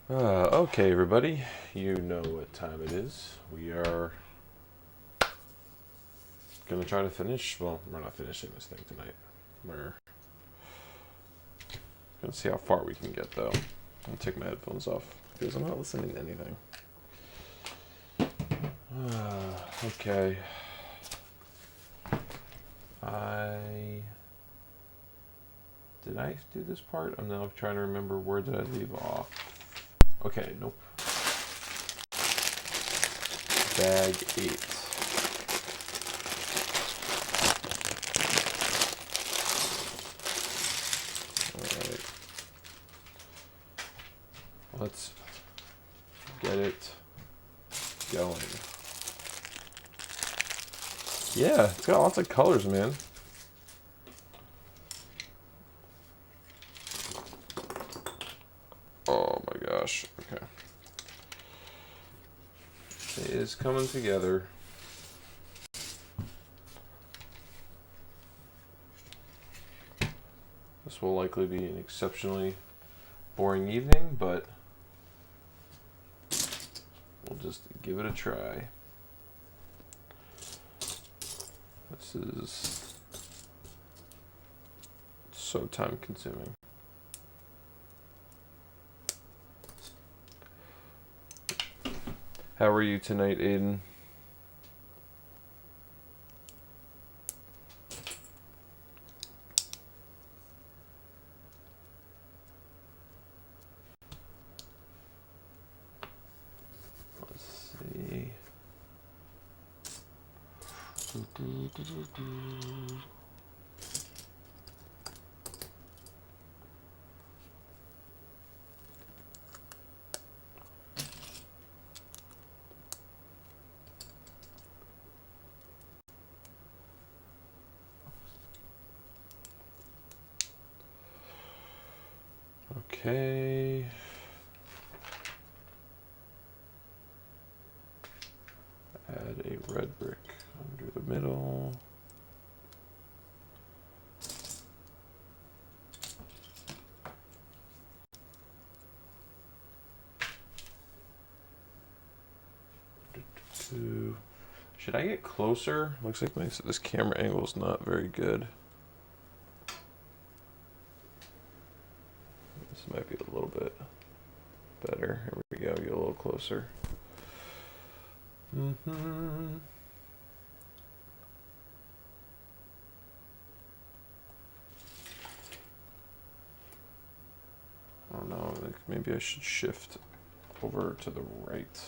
Okay, everybody, you know what time it is. We are gonna try to finish. Well, we're not finishing this thing tonight. We're gonna see how far we can get, though. I'll take my headphones off because I'm not listening to anything. Okay. Did I do this part? I'm now trying to remember where did I leave off. Okay, nope. Bag 8. Alright. Let's get it going. Yeah, it's got lots of colors, man. Oh my gosh. Okay. It is coming together. This will likely be an exceptionally boring evening, but we'll just give it a try. This is so time consuming. How are you tonight, Aiden? Let's see. Okay. Add a red brick under the middle. Should I get closer? Looks like this camera angle is not very good. This might be a little bit better. Here we go. Get a little closer. I don't know. Maybe I should shift over to the right.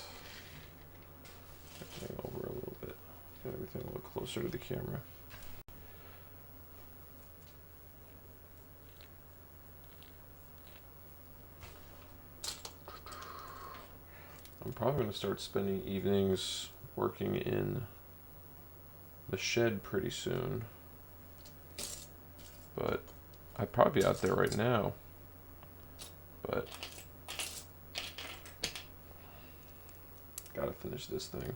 Everything over a little bit. Get everything a little closer to the camera. I'm probably going to start spending evenings working in the shed pretty soon. But I'd probably be out there right now. But gotta finish this thing.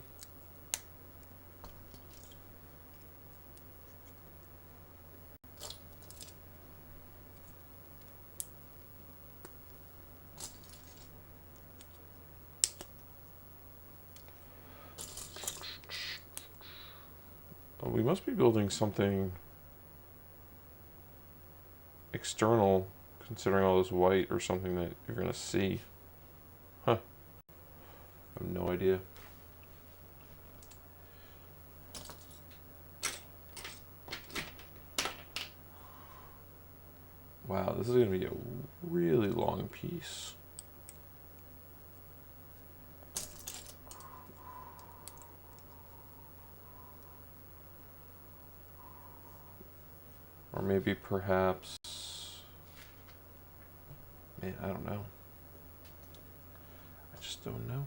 We must be building something external, considering all this white, or something that you're gonna see. Huh. I have no idea. Wow, this is gonna be a really long piece. Or maybe perhaps, man, I don't know. I just don't know.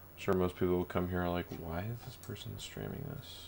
I'm sure most people will come here like, why is this person streaming this?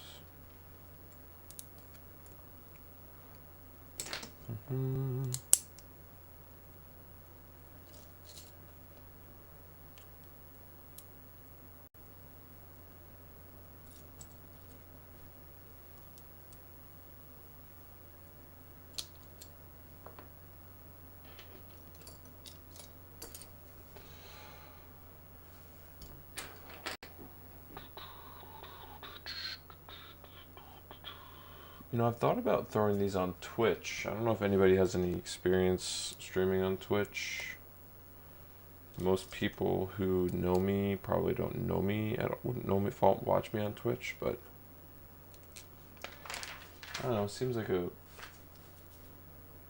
You know, I've thought about throwing these on Twitch. I don't know if anybody has any experience streaming on Twitch. Most people who know me probably don't know me. Wouldn't know me, watch me on Twitch, but I don't know. It seems like a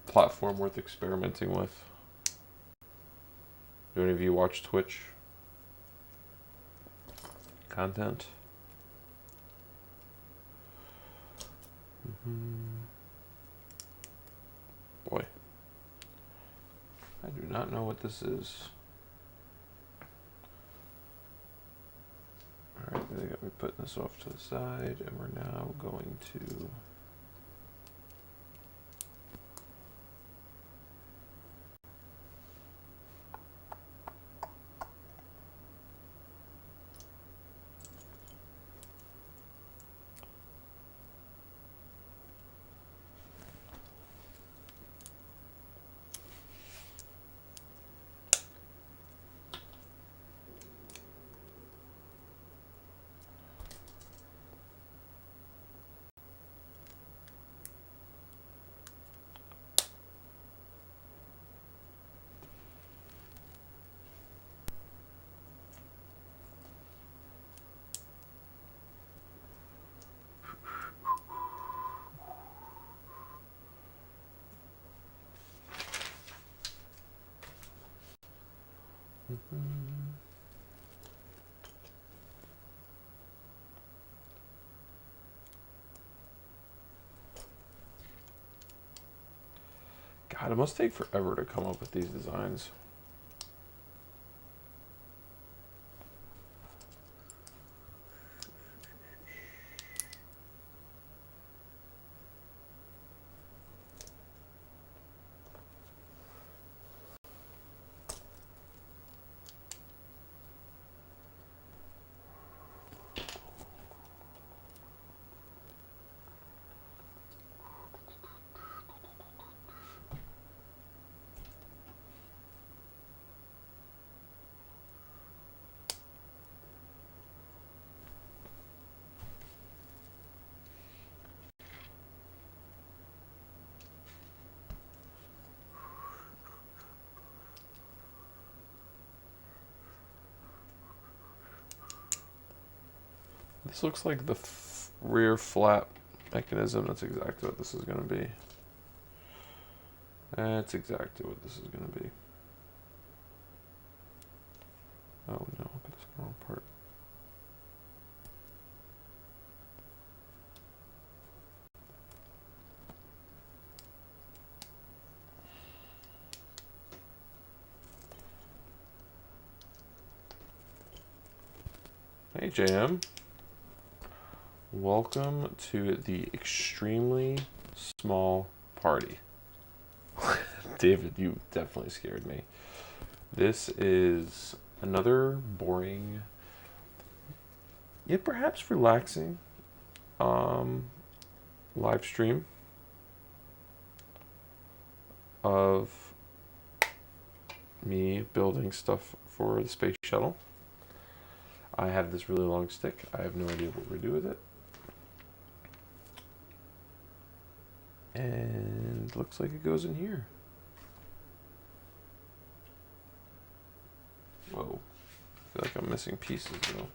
platform worth experimenting with. Do any of you watch Twitch content? Boy, I do not know what this is. Alright, they got me putting this off to the side, and we're now going to God, it must take forever to come up with these designs. This looks like the rear flap mechanism. That's exactly what this is going to be. That's exactly what this is going to be. Oh no, look at this wrong part. Hey JM. Welcome to the extremely small party. David, you definitely scared me. This is another boring, yet perhaps relaxing live stream of me building stuff for the Space Shuttle. I have this really long stick. I have no idea what we're going to do with it. And looks like it goes in here. Whoa. I feel like I'm missing pieces though.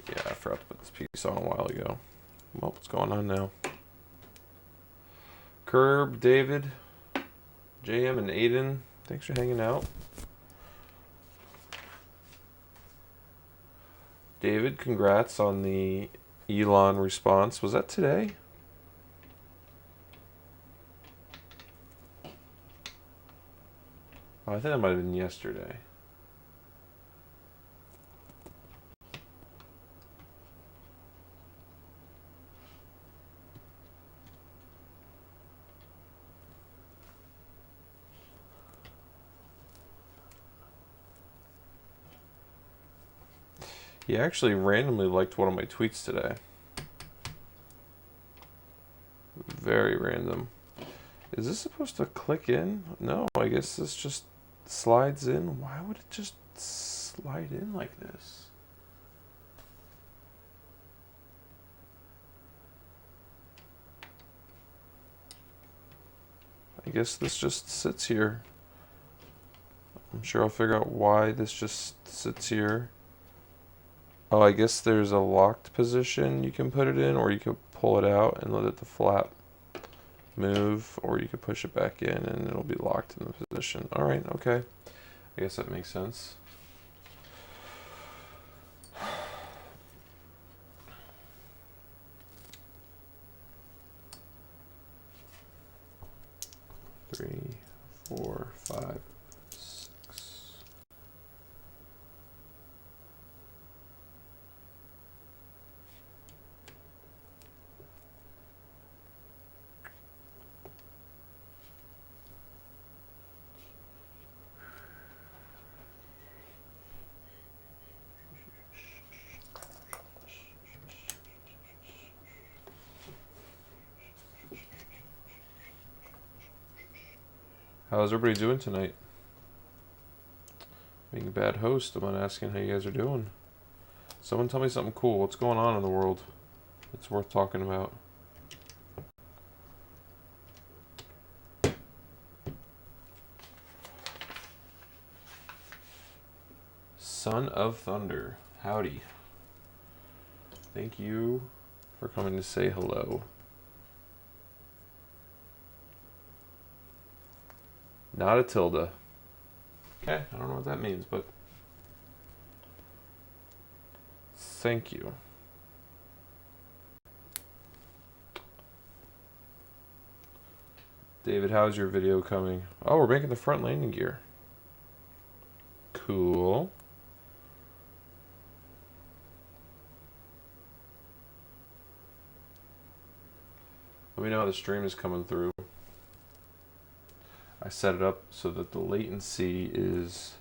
Yeah, I forgot to put this piece on a while ago. Well, what's going on now? Curb, David, JM, and Aiden, thanks for hanging out. David, congrats on the Elon response. Was that today? Oh, I think that might have been yesterday. He actually randomly liked one of my tweets today. Very random. Is this supposed to click in? No, I guess this just slides in. Why would it just slide in like this? I guess this just sits here. I'm sure I'll figure out why this just sits here. Oh, I guess there's a locked position you can put it in, or you could pull it out and let it the flap move, or you could push it back in and it'll be locked in the position. All right, okay. I guess that makes sense. Three, 4, 5, 6. How's everybody doing tonight? Being a bad host, I'm not asking how you guys are doing. Someone tell me something cool. What's going on in the world that's worth talking about? Son of Thunder. Howdy. Thank you for coming to say hello. Not a tilde. Okay, I don't know what that means, but thank you. David, how's your video coming? Oh, we're making the front landing gear. Cool. Let me know how the stream is coming through. I set it up so that the latency is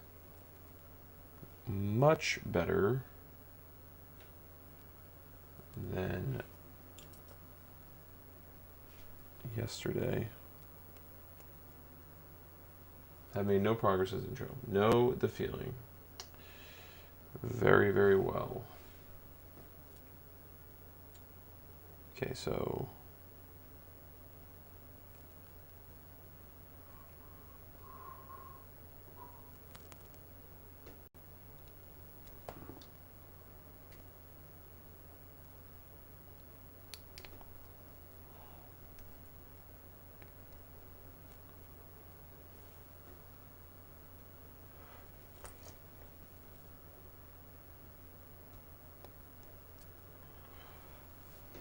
much better than yesterday. I made no progress as intro. Know the feeling. Very, very well. Okay, so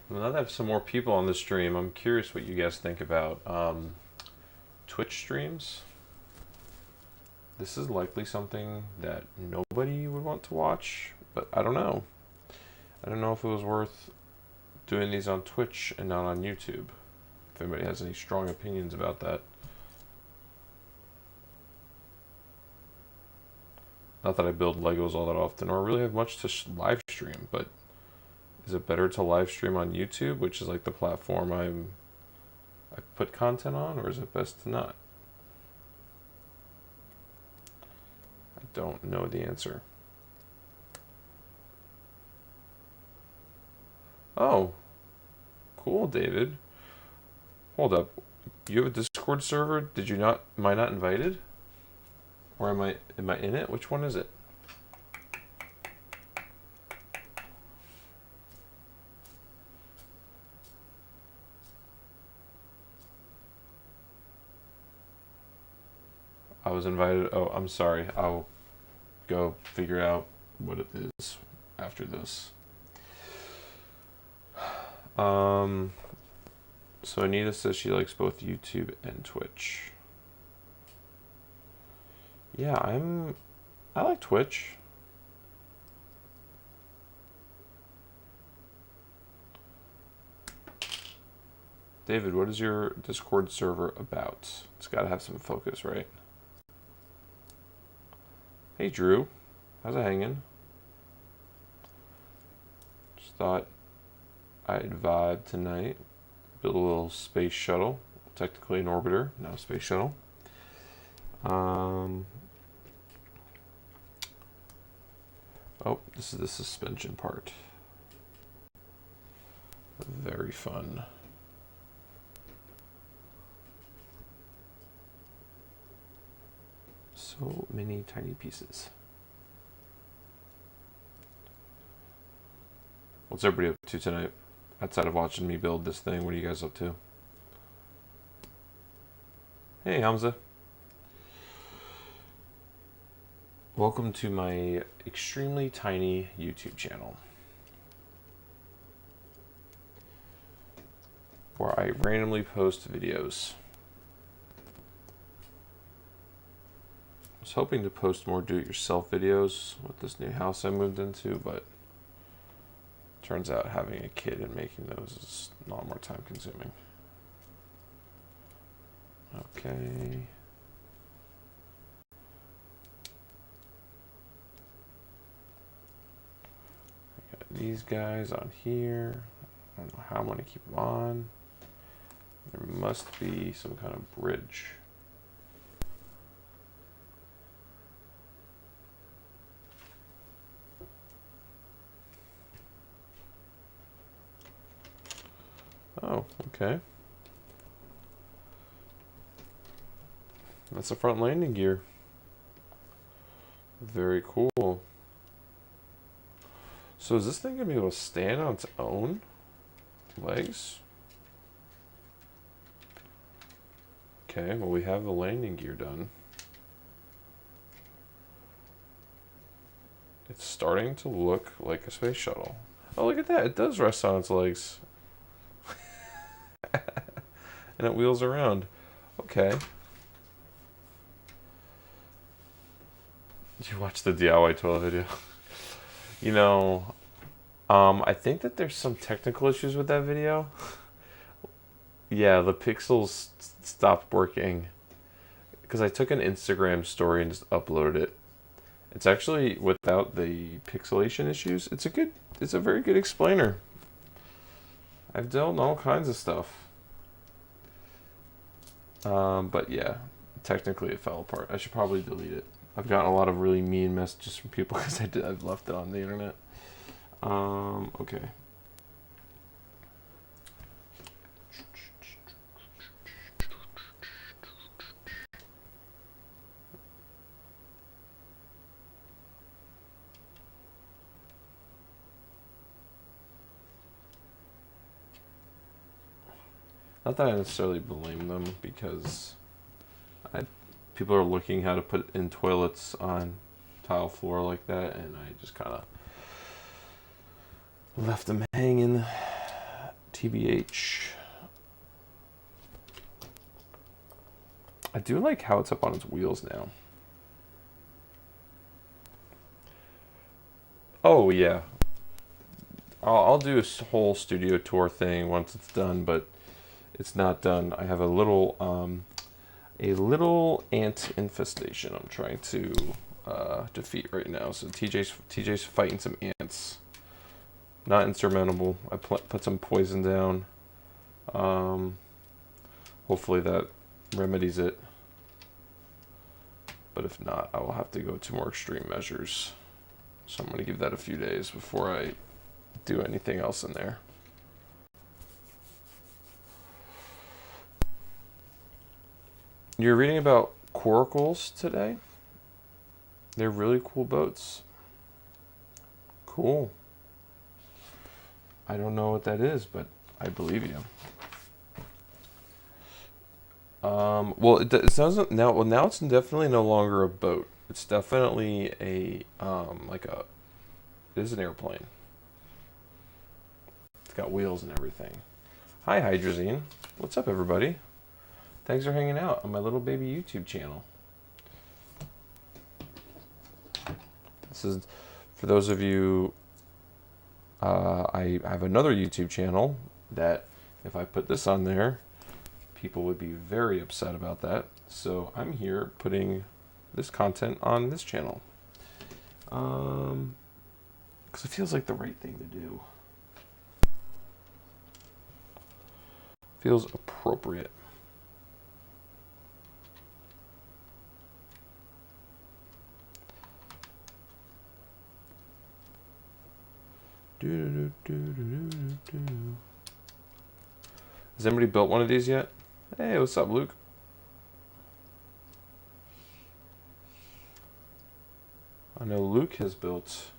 now that I have some more people on the stream, I'm curious what you guys think about Twitch streams. This is likely something that nobody would want to watch, but I don't know. I don't know if it was worth doing these on Twitch and not on YouTube. If anybody has any strong opinions about that. Not that I build Legos all that often or really have much to live stream, but is it better to live stream on YouTube, which is like the platform I put content on, or is it best to not? I don't know the answer. Oh, cool, David. Hold up. You have a Discord server? Did you not? Am I not invited? Or am I in it? Which one is it? I was invited. Oh, I'm sorry. I'll go figure out what it is after this. So Anita says she likes both YouTube and Twitch. Yeah, I like Twitch. David, what is your Discord server about? It's got to have some focus, right? Hey, Drew. How's it hanging? Just thought I'd vibe tonight. Build a little space shuttle. Technically an orbiter, not a space shuttle. Oh, this is the suspension part. Very fun. So many tiny pieces. What's everybody up to tonight? Outside of watching me build this thing, what are you guys up to? Hey, Hamza. Welcome to my extremely tiny YouTube channel, where I randomly post videos. I was hoping to post more do-it-yourself videos with this new house I moved into, but turns out having a kid and making those is a lot more time consuming. Okay. I got these guys on here. I don't know how I'm going to keep them on. There must be some kind of bridge. Oh, okay. That's a front landing gear. Very cool. So is this thing gonna be able to stand on its own legs? Okay, well we have the landing gear done. It's starting to look like a space shuttle. Oh, look at that. It does rest on its legs. And it wheels around. Okay. Did you watch the DIY toilet video? You know, I think that there's some technical issues with that video. Yeah, the pixels stopped working. Because I took an Instagram story and just uploaded it. It's actually, without the pixelation issues, it's a very good explainer. I've done all kinds of stuff. But yeah, technically it fell apart. I should probably delete it. I've gotten a lot of really mean messages from people because I've left it on the internet. Okay. Not that I necessarily blame them, because people are looking how to put in toilets on tile floor like that, and I just kind of left them hanging. TBH. I do like how it's up on its wheels now. Oh yeah, I'll do a whole studio tour thing once it's done, but it's not done. I have a little ant infestation I'm trying to defeat right now. So TJ's fighting some ants. Not insurmountable. I put some poison down. Hopefully that remedies it. But if not, I will have to go to more extreme measures. So I'm going to give that a few days before I do anything else in there. You're reading about coracles today? They're really cool boats. Cool. I don't know what that is, but I believe you. Well, it doesn't now. Well, now it's definitely no longer a boat. It's definitely a it is an airplane. It's got wheels and everything. Hi, Hydrazine. What's up, everybody? Thanks for hanging out on my little baby YouTube channel. This is for those of you. I have another YouTube channel that, if I put this on there, people would be very upset about that. So I'm here putting this content on this channel. Because it feels like the right thing to do. Feels appropriate. Has anybody built one of these yet? Hey, what's up, Luke? I know Luke has built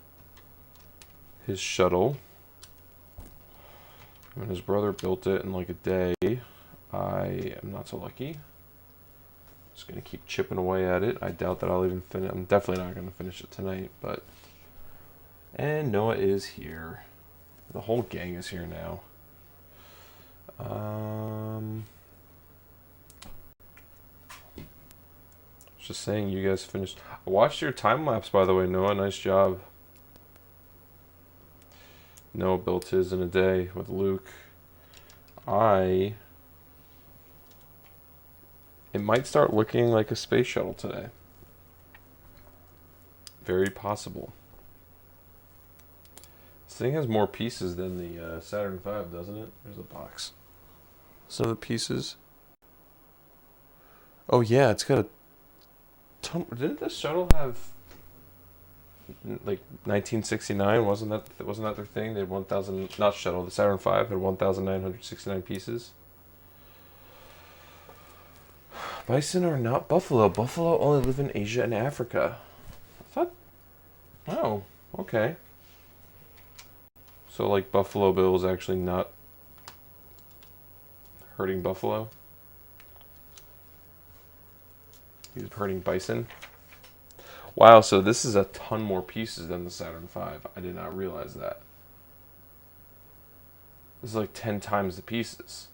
his shuttle. When his brother built it in like a day, I am not so lucky. Just gonna keep chipping away at it. I doubt that I'll even finish. I'm definitely not gonna finish it tonight, but. And Noah is here. The whole gang is here now. Just saying, you guys finished. I watched your time lapse, by the way, Noah. Nice job. Noah built his in a day with Luke. It might start looking like a space shuttle today. Very possible. This thing has more pieces than the Saturn V, doesn't it? There's the box. Some of the pieces. Oh yeah, it's got a ton. Didn't this shuttle have like 1969? Wasn't that their thing? They had 1,000. Not shuttle. The Saturn V had 1,969 pieces. Bison are not buffalo. Buffalo only live in Asia and Africa. I thought. Oh, okay. So like Buffalo Bill is actually not hurting buffalo. He's hurting bison. Wow, so this is a ton more pieces than the Saturn V. I did not realize that. This is like 10 times the pieces.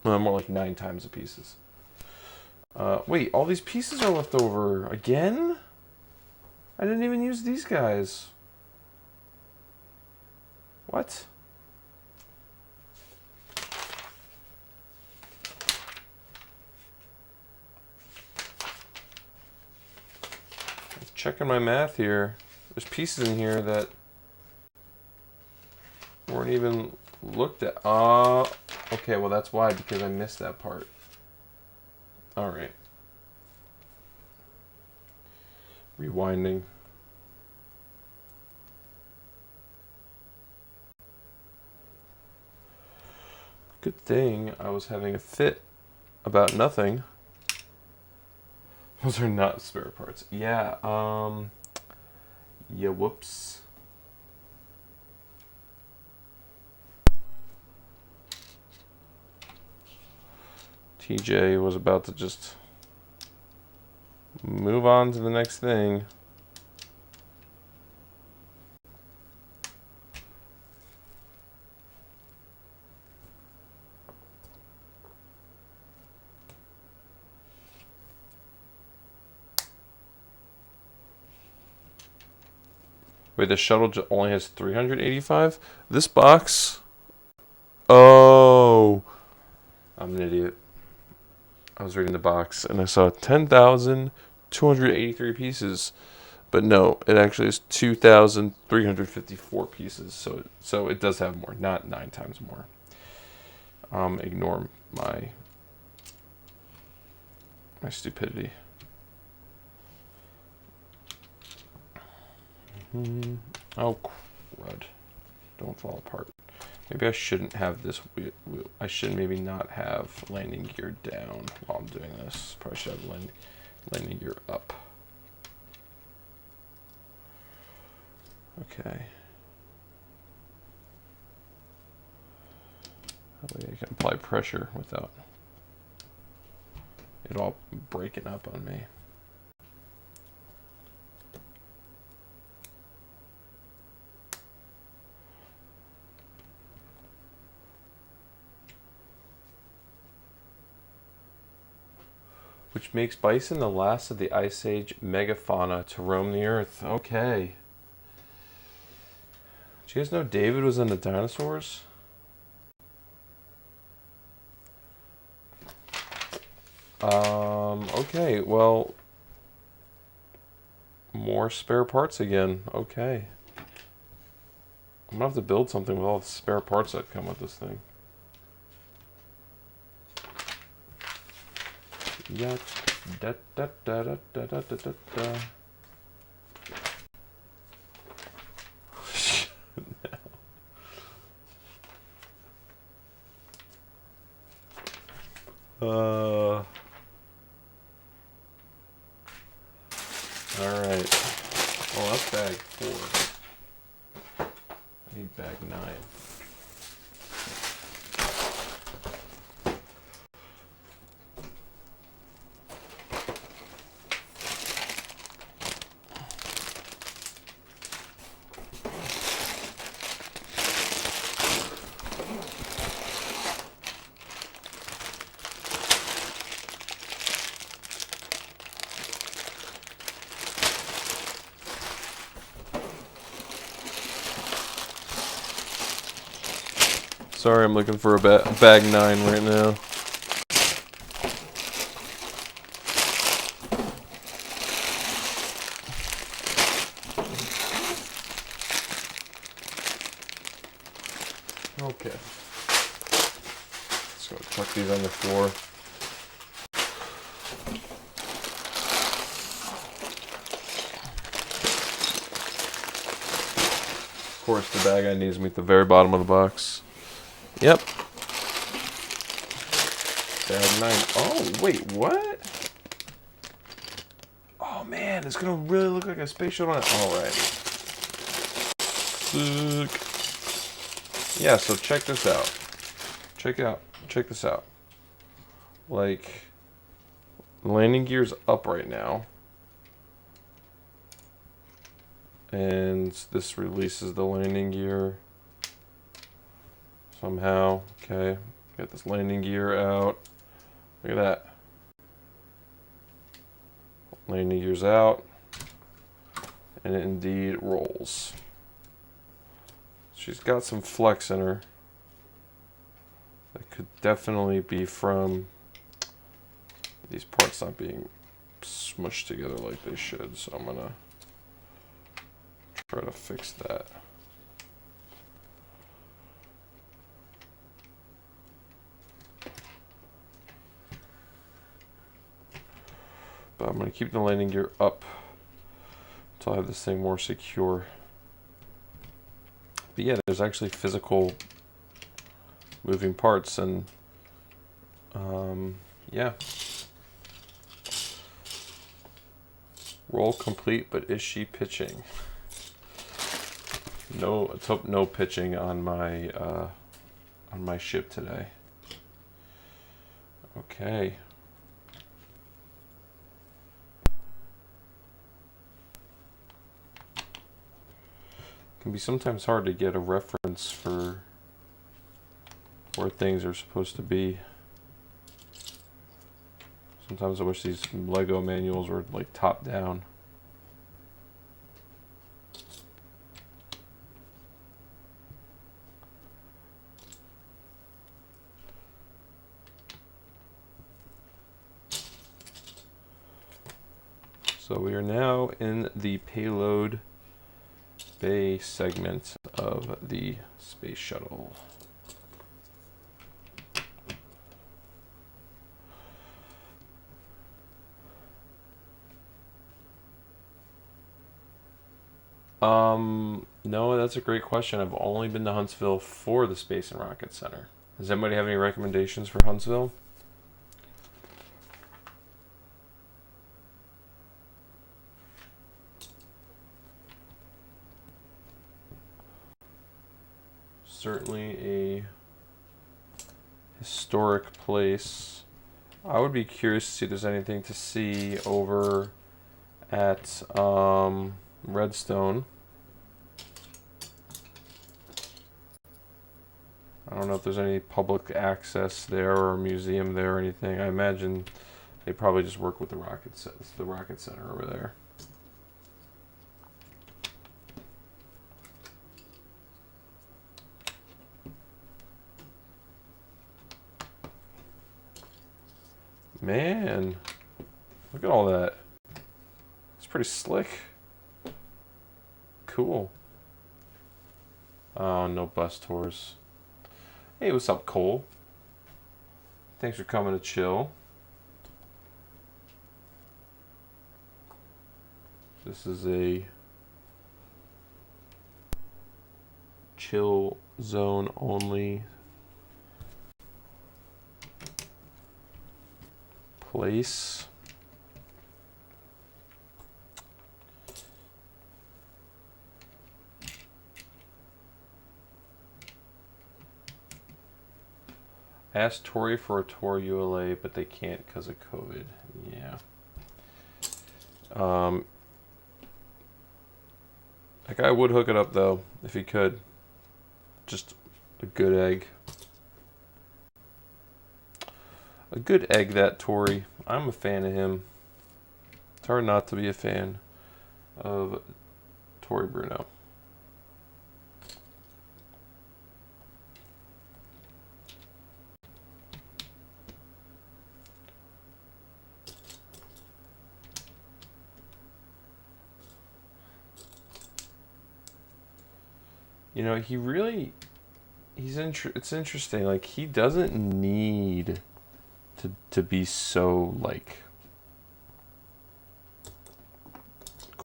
No, more like 9 times the pieces. Wait, all these pieces are left over again? I didn't even use these guys. What? Checking my math here. There's pieces in here that weren't even looked at. Okay, well that's why, because I missed that part. Alright. Rewinding. Good thing I was having a fit about nothing. Those are not spare parts. Yeah, yeah, whoops. TJ was about to just move on to the next thing. Wait, the shuttle only has 385? This box? Oh. I'm an idiot. I was reading the box and I saw 10,283 pieces. But no, it actually is 2,354 pieces. So it does have more, not 9 times more. Ignore my stupidity. Oh, crud. Don't fall apart. Maybe I shouldn't have this wheel. I should maybe not have landing gear down while I'm doing this. Probably should have landing gear up. Okay. That way I can apply pressure without it all breaking up on me. Which makes bison the last of the Ice Age megafauna to roam the earth. Okay. Do you guys know David was in the dinosaurs? Okay, well, more spare parts again. Okay. I'm gonna have to build something with all the spare parts that come with this thing. Yeah. Da da da da da da da da. Alright. Oh, that's bag 4. I need bag 9. Sorry, I'm looking for a bag 9 right now. Okay. Let's go chuck these on the floor. Of course, the bag I need is at the very bottom of the box. Yep. Bag 9. Oh, wait, what? Oh, man, it's going to really look like a space shuttle. Alright. Sick. Yeah, so check this out. Check this out. Like, the landing gear's up right now. And this releases the landing gear. Somehow, okay, get this landing gear out. Look at that. Landing gear's out, and it indeed rolls. She's got some flex in her. That could definitely be from these parts not being smushed together like they should, so I'm gonna try to fix that. But I'm going to keep the landing gear up until I have this thing more secure. But yeah, there's actually physical moving parts, and yeah. Roll complete, but is she pitching? No, let's hope no pitching on my ship today. Okay. Can be sometimes hard to get a reference for where things are supposed to be. Sometimes I wish these Lego manuals were like top down. So we are now in the payload bay segment of the Space Shuttle. No, that's a great question. I've only been to Huntsville for the Space and Rocket Center. Does anybody have any recommendations for Huntsville? Certainly a historic place. I would be curious to see if there's anything to see over at Redstone. I don't know if there's any public access there or a museum there or anything. I imagine they probably just work with the Rocket Center over there. Man, look at all that. It's pretty slick. Cool. Oh, no bus tours. Hey, what's up, Cole? Thanks for coming to chill. This is a chill zone only place. Asked Tori for a tour ULA, but they can't because of COVID. Yeah. That guy would hook it up though, if he could. Just a good egg. A good egg, that Tori. I'm a fan of him. It's hard not to be a fan of Tori Bruno. You know, it's interesting. Like, he doesn't need to be so, like,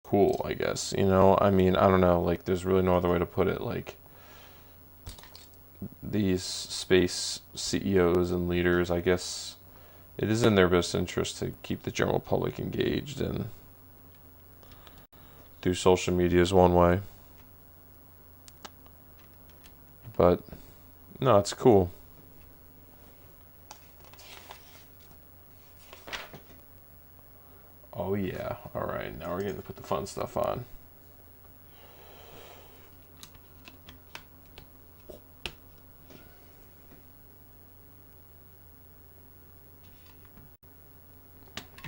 cool, I guess. You know, I mean, I don't know. Like, there's really no other way to put it. Like, these space CEOs and leaders, I guess it is in their best interest to keep the general public engaged, and through social media is one way. But no, it's cool. Oh yeah. All right, now we're getting to put the fun stuff on.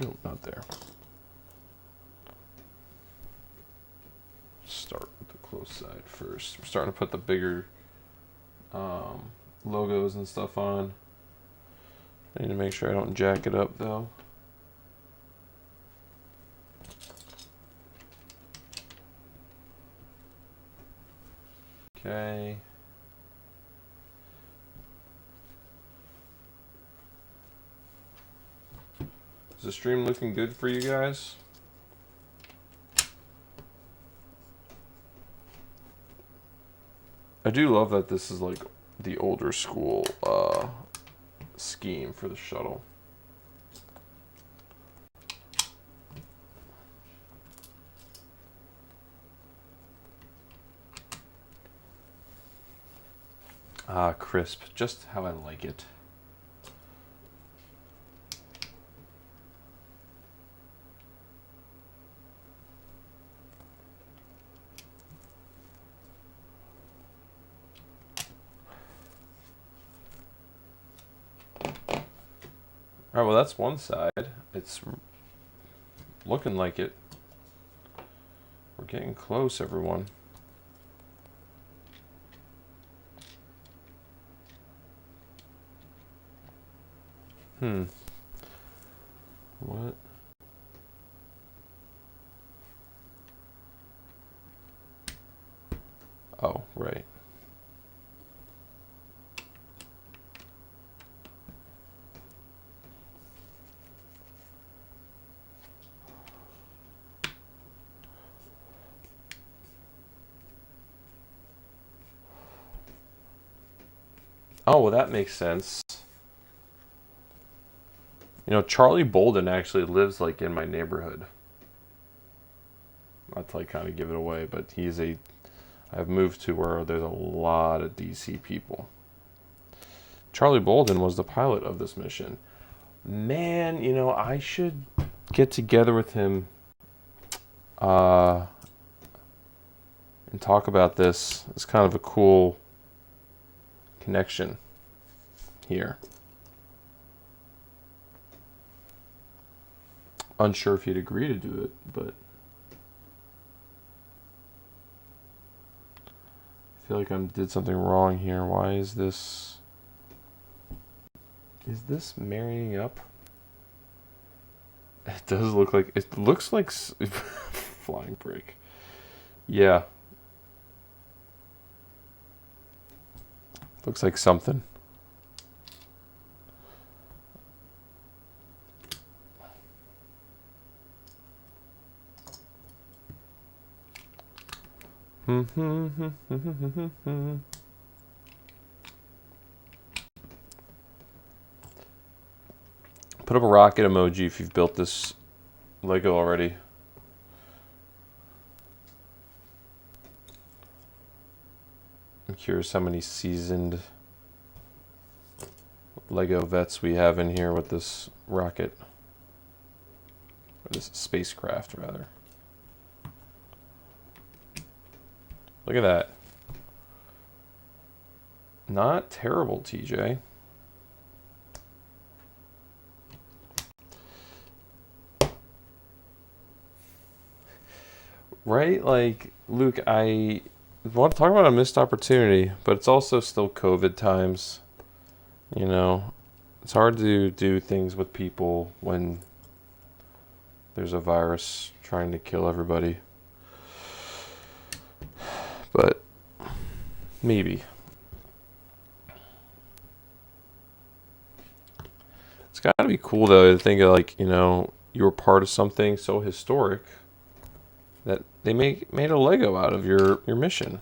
Nope, not there. Start with the close side first. We're starting to put the bigger logos and stuff on. I need to make sure I don't jack it up though. Okay. Is the stream looking good for you guys? I do love that this is like the older school scheme for the shuttle. Ah, crisp, just how I like it. All right, well, that's one side. It's looking like it. We're getting close, everyone. What? Oh, right. Oh, well, that makes sense. You know, Charlie Bolden actually lives like in my neighborhood. Not to like kind of give it away, but I've moved to where there's a lot of DC people. Charlie Bolden was the pilot of this mission. Man, you know, I should get together with him and talk about this. It's kind of a cool connection here. Unsure if he'd agree to do it, but I feel like I did something wrong here. Why is this? Is this marrying up? It does look like it looks like flying break. Yeah. Looks like something. Put up a rocket emoji if you've built this Lego already. I'm curious how many seasoned Lego vets we have in here with this rocket. Or this spacecraft, rather. Look at that. Not terrible, TJ. Right? Like, Luke, I want to talk about a missed opportunity, but it's also still COVID times. You know, it's hard to do things with people when there's a virus trying to kill everybody. But maybe. It's got to be cool, though, to think of, like, you know, you were part of something so historic that they made a Lego out of your mission.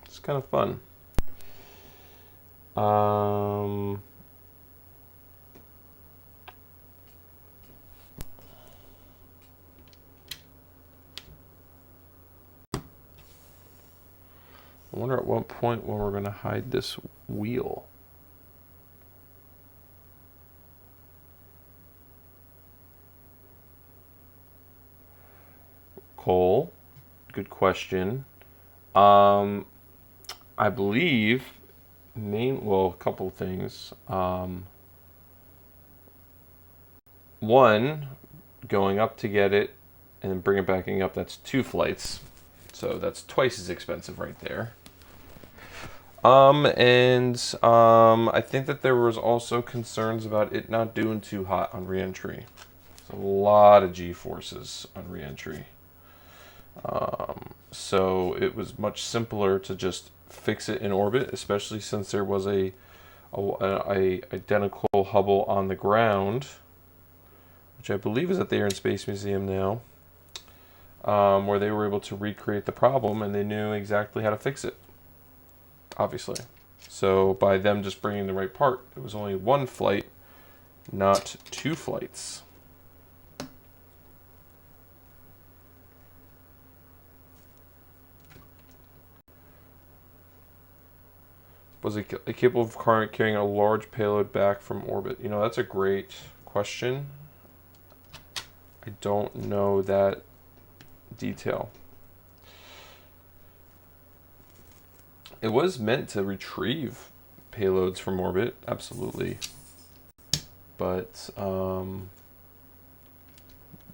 It's kind of fun. I wonder at what point when we're going to hide this wheel. Cole, good question. I believe a couple things. One, going up to get it and then bring it back up, that's 2 flights. So that's twice as expensive right there. I think that there was also concerns about it not doing too hot on re-entry. A lot of G-forces on re-entry. So it was much simpler to just fix it in orbit, especially since there was a identical Hubble on the ground, which I believe is at the Air and Space Museum now, where they were able to recreate the problem and they knew exactly how to fix it, obviously. So by them just bringing the right part, it was only 1 flight, not 2 flights. Was it capable of carrying a large payload back from orbit? You know, that's a great question. I don't know that detail. It was meant to retrieve payloads from orbit, absolutely. But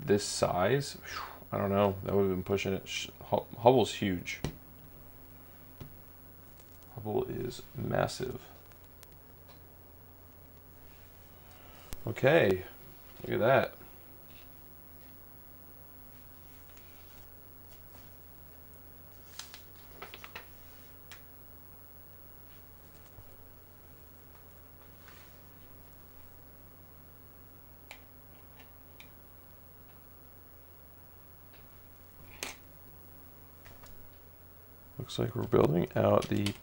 this size, I don't know. That would have been pushing it. Hubble's huge. Hubble is massive. Okay, look at that. Looks like we're building out the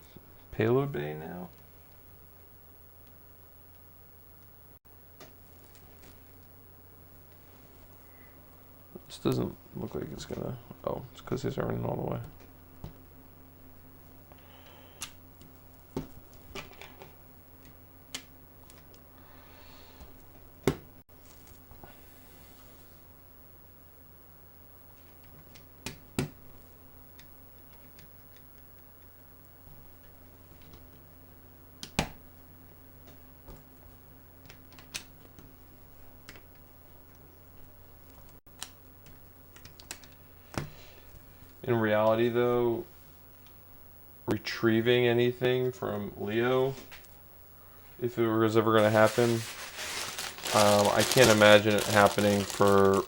payload bay now. This doesn't look like it's gonna, oh, it's because these aren't in all the way. In reality, though, retrieving anything from Leo, if it was ever going to happen, I can't imagine it happening for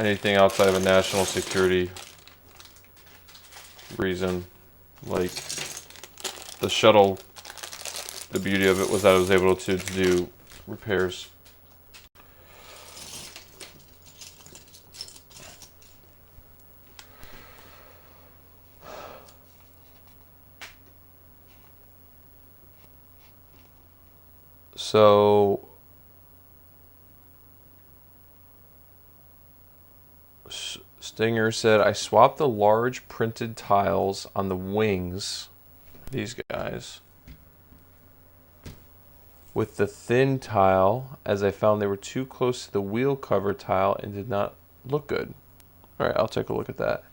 anything outside of a national security reason. Like, the shuttle, the beauty of it was that it was able to do repairs. So Stinger said, I swapped the large printed tiles on the wings, these guys, with the thin tile, as I found they were too close to the wheel cover tile and did not look good. All right, I'll take a look at that.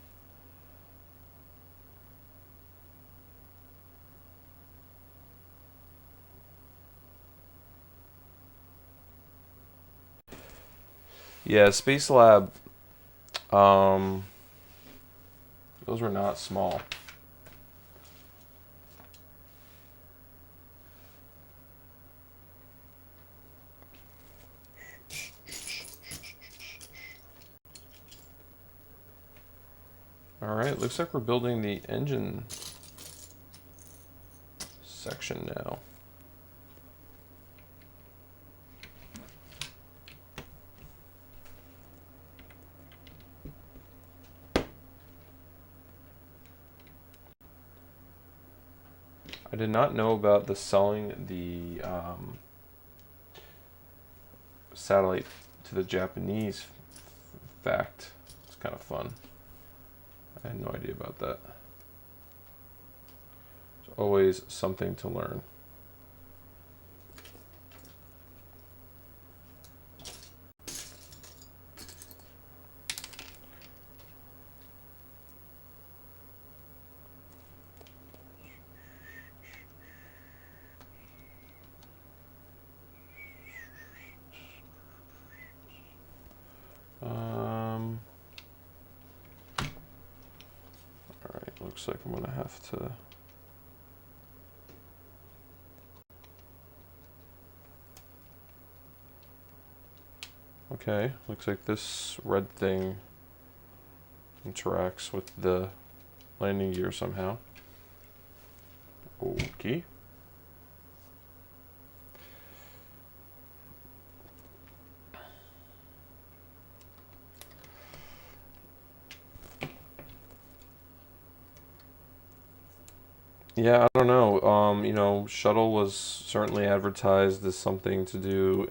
Yeah, Space Lab, those were not small. All right, looks like we're building the engine section now. I did not know about the selling the satellite to the Japanese fact. It's kind of fun. I had no idea about that. There's always something to learn. Alright, looks like I'm gonna have to okay, looks like this red thing interacts with the landing gear somehow. Okay. Yeah, I don't know. You know, shuttle was certainly advertised as something to do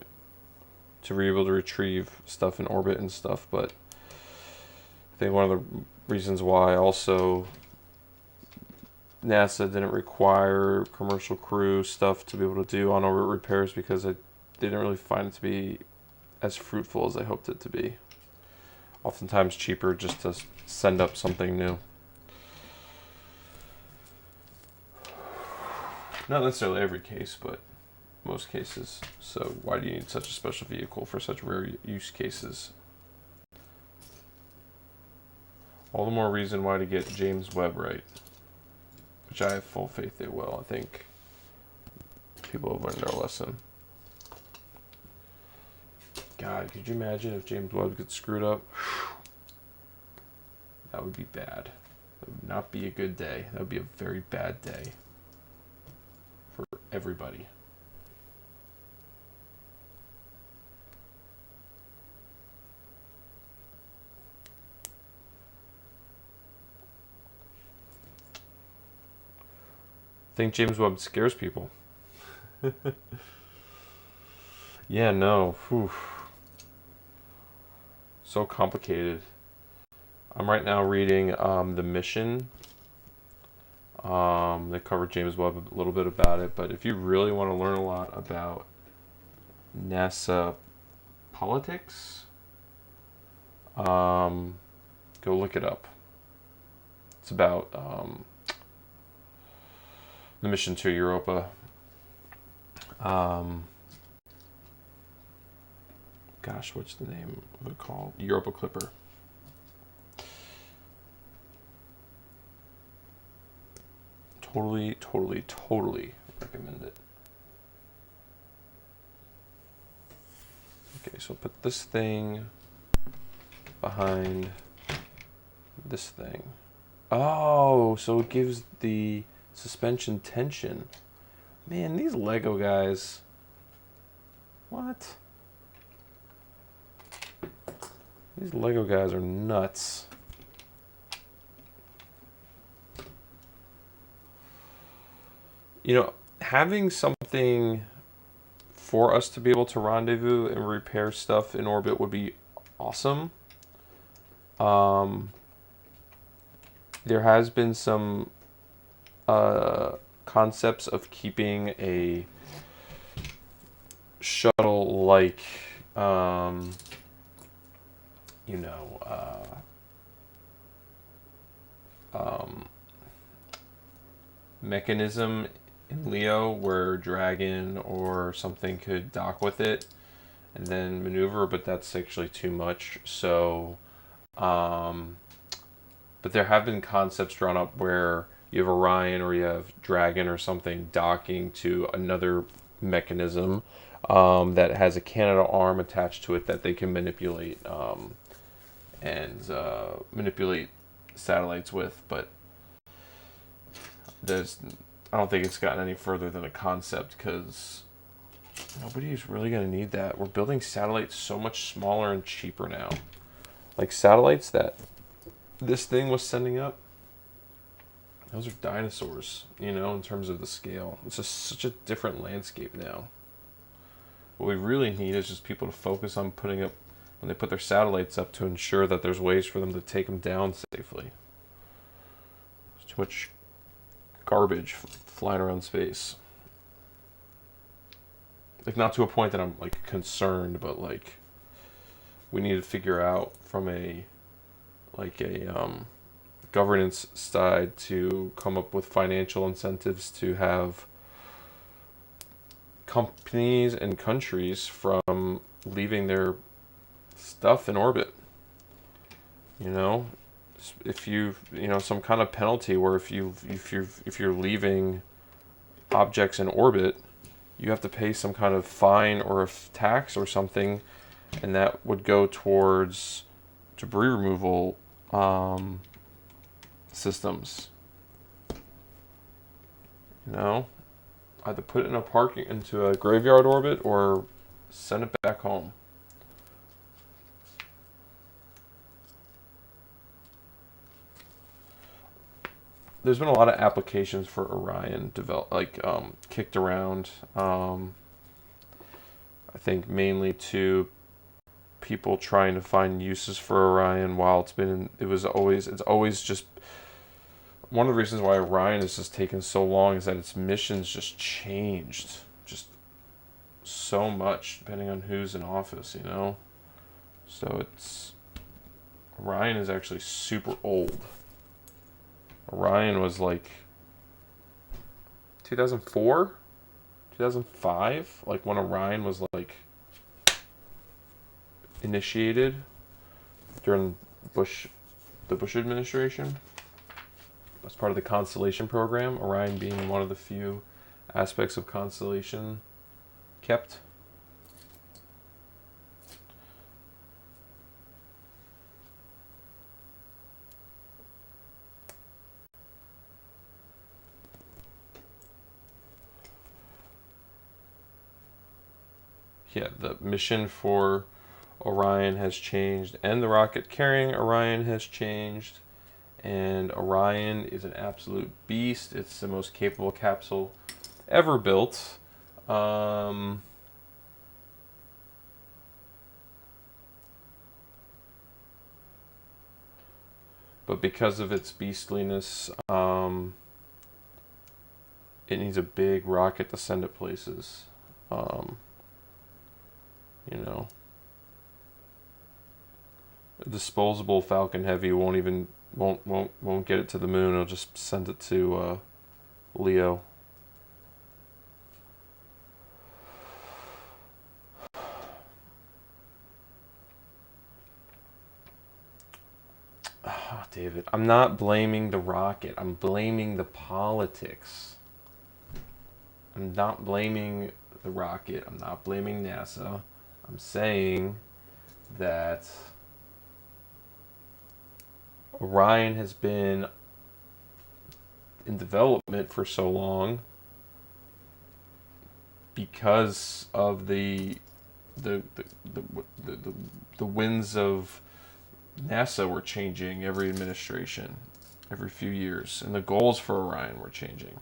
to be able to retrieve stuff in orbit and stuff, but I think one of the reasons why also NASA didn't require commercial crew stuff to be able to do on-orbit repairs because they didn't really find it to be as fruitful as I hoped it to be. Oftentimes cheaper just to send up something new. Not necessarily every case, but most cases. So why do you need such a special vehicle for such rare use cases? All the more reason why to get James Webb right, which I have full faith they will. I think people have learned their lesson. God, could you imagine if James Webb gets screwed up? That would be bad. That would not be a good day. That would be a very bad day for everybody. I think James Webb scares people. Yeah, no. Whew. So complicated. I'm right now reading The Mission. They covered James Webb a little bit about it, but if you really want to learn a lot about NASA politics, go look it up. It's about the mission to Europa. Gosh, what's the name of it called? Europa Clipper. Totally recommend it. Okay, so put this thing behind this thing. Oh, so it gives the suspension tension. Man, these Lego guys. What? These Lego guys are nuts. You know, having something for us to be able to rendezvous and repair stuff in orbit would be awesome. There has been some concepts of keeping a shuttle like, um, you know, mechanism in Leo where Dragon or something could dock with it and then maneuver, but that's actually too much. So, um, but there have been concepts drawn up where you have Orion or you have Dragon or something docking to another mechanism that has a Canadarm attached to it that they can manipulate and manipulate satellites with. But there's, I don't think it's gotten any further than a concept because nobody's really going to need that. We're building satellites so much smaller and cheaper now. Like satellites that this thing was sending up, those are dinosaurs, you know, in terms of the scale. It's just such a different landscape now. What we really need is just people to focus on putting up, when they put their satellites up, to ensure that there's ways for them to take them down safely. There's too much garbage flying around space. Like, not to a point that I'm, like, concerned, but, like, we need to figure out from a, like, a, governance side to come up with financial incentives to have companies and countries from leaving their stuff in orbit. You know, if you know, some kind of penalty where if you're leaving objects in orbit, you have to pay some kind of fine or a tax or something, and that would go towards debris removal systems. You know, either put it in into a graveyard orbit or send it back home. There's been a lot of applications for Orion kicked around. I think mainly to people trying to find uses for Orion. While it's always just one of the reasons why Orion has just taken so long is that its missions just changed just so much depending on who's in office, you know. So Orion is actually super old. Orion was like 2004, 2005, like when Orion was like initiated during the Bush administration. As part of the Constellation program, Orion being one of the few aspects of Constellation kept. Yeah, the mission for Orion has changed, and the rocket carrying Orion has changed. And Orion is an absolute beast. It's the most capable capsule ever built. But because of its beastliness, it needs a big rocket to send it places. You know, a disposable Falcon Heavy won't get it to the moon. It'll just send it to Leo. Oh, David, I'm not blaming the rocket. I'm blaming the politics. I'm not blaming the rocket. I'm not blaming NASA. I'm saying that Orion has been in development for so long because of the winds of NASA were changing every administration, every few years, and the goals for Orion were changing.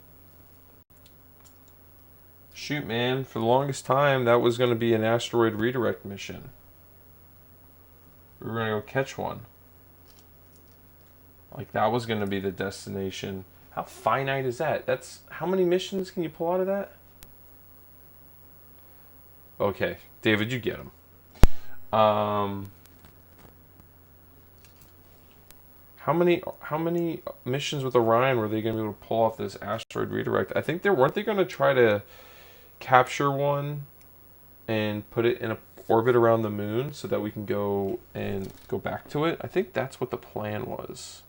Shoot, man, for the longest time, that was going to be an asteroid redirect mission. We were going to go catch one. Like, that was going to be the destination. How finite is that? How many missions can you pull out of that? Okay, David, you get him. Um, how many missions with Orion were they going to be able to pull off this asteroid redirect? I think they weren't they going to try to capture one and put it in a orbit around the moon so that we can go and go back to it. I think that's what the plan was,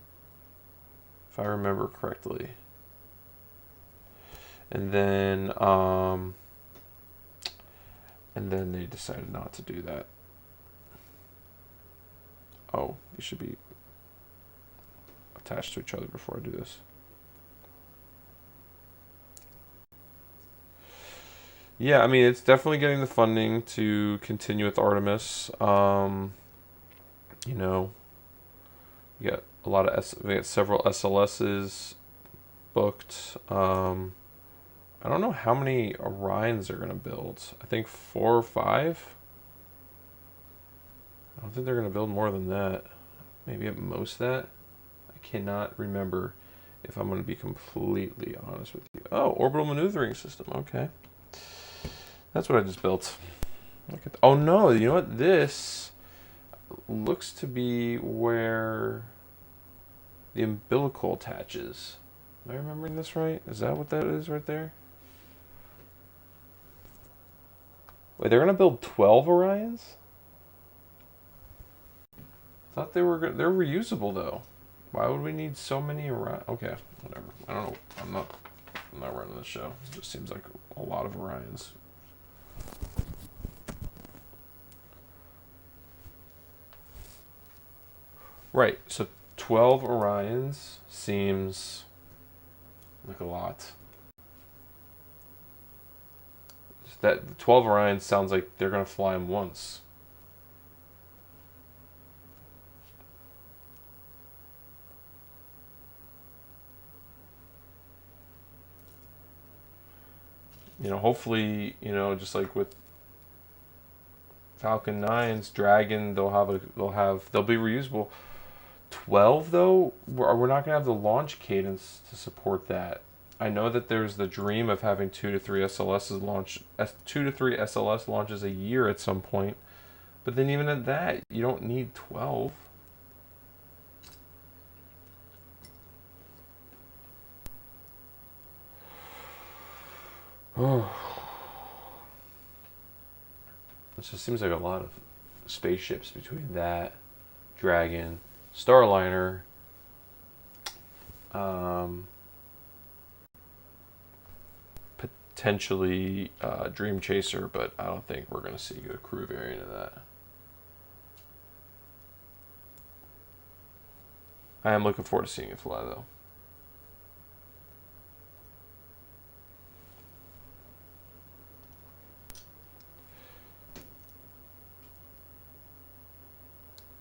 if I remember correctly. And then they decided not to do that. Oh, you should be attached to each other before I do this. Yeah, I mean, it's definitely getting the funding to continue with Artemis. You know, we got a lot of we got several SLSs booked. I don't know how many Orions they're gonna build. I think 4 or 5. I don't think they're gonna build more than that. Maybe at most that. I cannot remember, if I'm gonna be completely honest with you. Oh, orbital maneuvering system. Okay, that's what I just built. Look at oh no! You know what? This looks to be where the umbilical attaches. Am I remembering this right? Is that what that is right there? Wait, they're gonna build 12 Orions? I thought they're reusable though. Why would we need so many Orion? Okay, whatever. I don't know. I'm not running the show. It just seems like a lot of Orions. Right. So 12 Orions seems like a lot. That 12 Orions sounds like they're gonna fly them once. You know, hopefully, you know, just like with Falcon 9s, Dragon, they'll be reusable. 12 though, we're not gonna have the launch cadence to support that. I know that there's the dream of having 2 to 3 SLSs launch, 2 to 3 SLS launches a year at some point, but then even at that, you don't need 12. Oh, it just seems like a lot of spaceships between that, Dragon, Starliner, potentially Dream Chaser, but I don't think we're going to see a crew variant of that. I am looking forward to seeing it fly, though.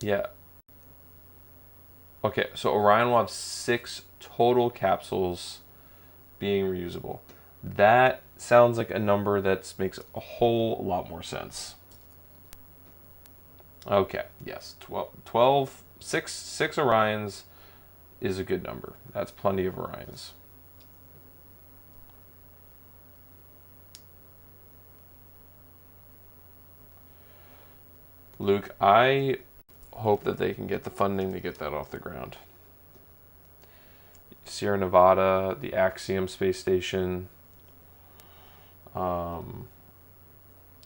Yeah. Okay, so Orion will have 6 total capsules being reusable. That sounds like a number that makes a whole lot more sense. Okay, yes, 12 6 Orions is a good number. That's plenty of Orions. Luke, I hope that they can get the funding to get that off the ground. Sierra Nevada, the Axiom space station.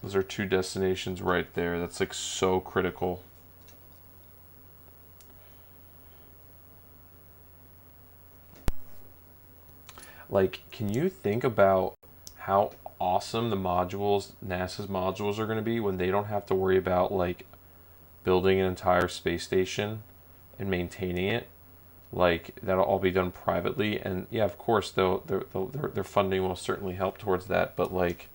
Those are 2 destinations right there. That's like so critical. Like, can you think about how awesome the modules, NASA's modules, are going to be when they don't have to worry about like building an entire space station and maintaining it? Like, that'll all be done privately, and yeah, of course, their funding will certainly help towards that. But like,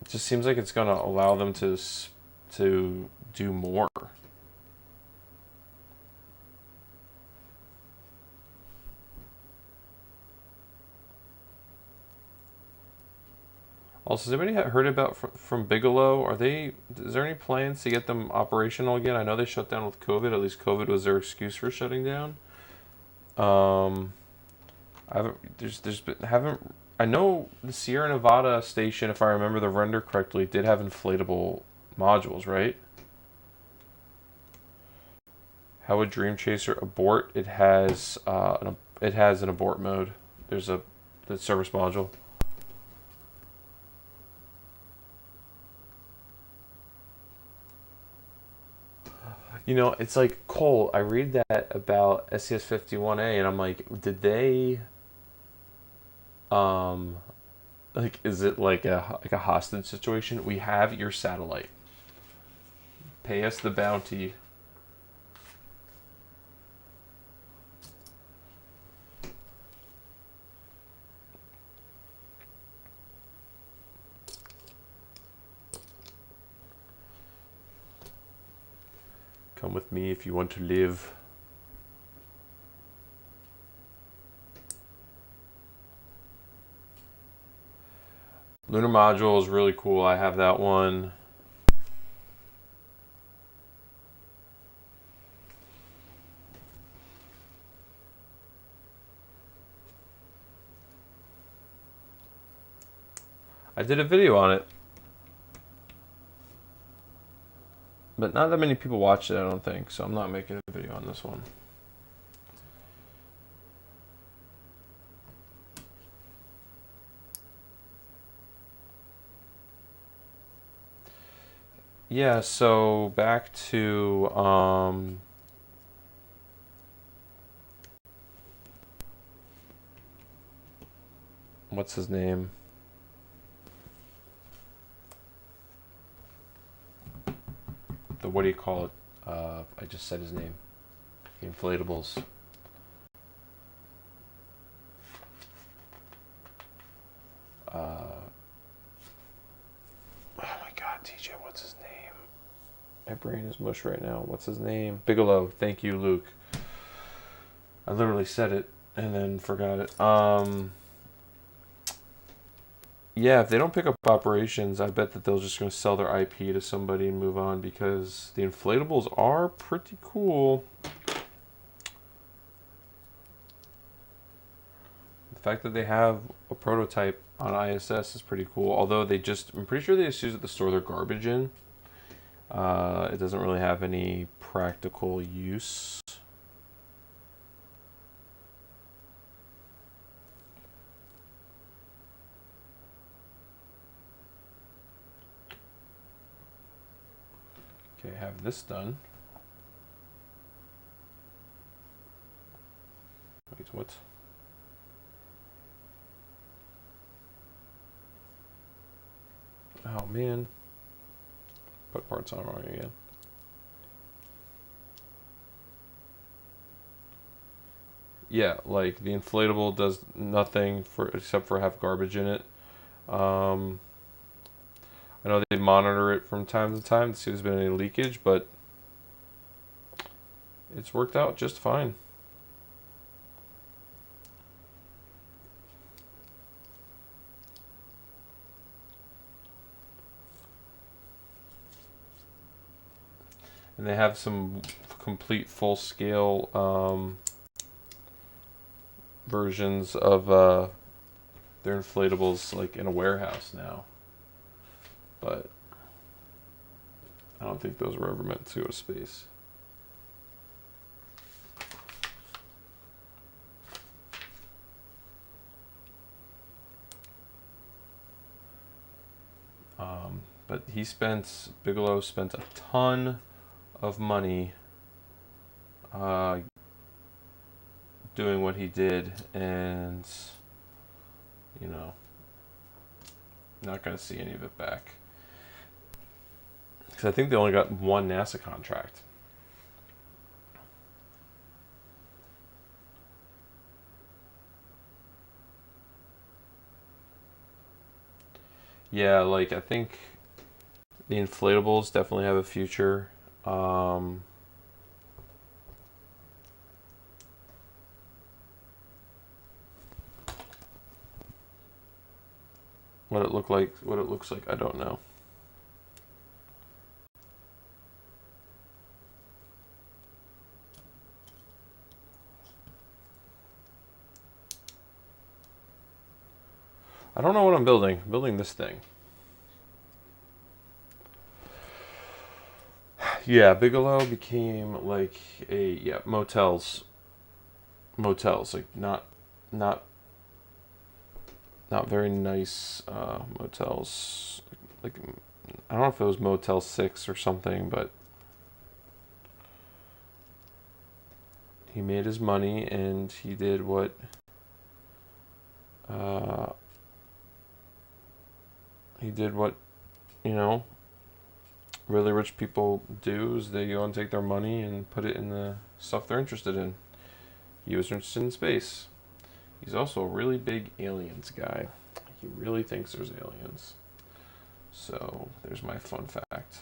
it just seems like it's going to allow them to do more. Also, has anybody heard about from Bigelow? Are they? Is there any plans to get them operational again? I know they shut down with COVID. At least COVID was their excuse for shutting down. I haven't. There's been haven't. I know the Sierra Nevada station, if I remember the render correctly, did have inflatable modules, right? How would Dream Chaser abort? It has an abort mode. There's the service module. You know, it's like Cole. I read that about SES-51A, and I'm like, did they, um, like, is it like a hostage situation? We have your satellite. Pay us the bounty. Come with me if you want to live. Lunar module is really cool. I have that one. I did a video on it, but not that many people watched it, I don't think, so I'm not making a video on this one. Yeah, so back to what's his name? What do you call it? I just said his name. The inflatables. Oh my God, TJ, what's his name? My brain is mush right now. What's his name? Bigelow. Thank you, Luke. I literally said it and then forgot it. Yeah, if they don't pick up operations, I bet that they're just going to sell their IP to somebody and move on, because the inflatables are pretty cool. The fact that they have a prototype on ISS is pretty cool. Although I'm pretty sure they just use it to store their garbage in. It doesn't really have any practical use. Okay, have this done. Wait, what? Oh man. Put parts on wrong again. Yeah, like the inflatable does nothing except for have garbage in it. I know they monitor it from time to time to see if there's been any leakage, but it's worked out just fine. And they have some complete full-scale versions of their inflatables, like in a warehouse now. But I don't think those were ever meant to go to space. But Bigelow spent a ton of money doing what he did, and you know, not going to see any of it back. Because I think they only got one NASA contract. Yeah, like I think the inflatables definitely have a future. What it looks like, I don't know. I don't know what I'm building. I'm building this thing. Yeah, Bigelow became like motels, like not not very nice motels. Like I don't know if it was Motel 6 or something, but he made his money and he did what uh, he did what you know really rich people do is they go and take their money and put it in the stuff they're interested in. He was interested in space. He's also a really big aliens guy. He really thinks there's aliens. So there's my fun fact.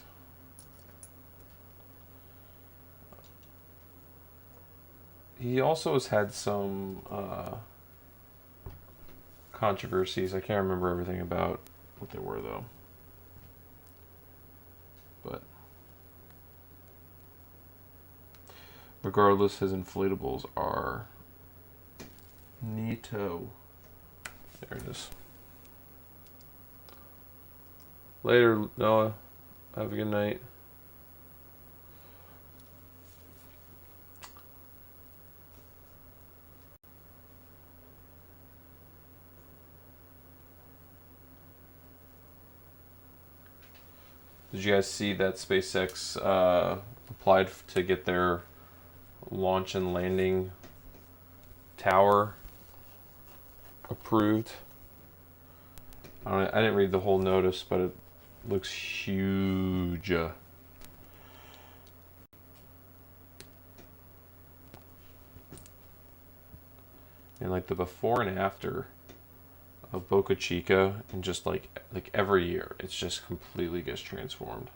He also has had some controversies. I can't remember everything about what they were though. But regardless, his inflatables are neato. There it is. Later, Noah. Have a good night. Did you guys see that SpaceX applied to get their launch and landing tower approved? I didn't read the whole notice, but it looks huge. And like the before and after of Boca Chica, and just like every year, it's just completely gets transformed.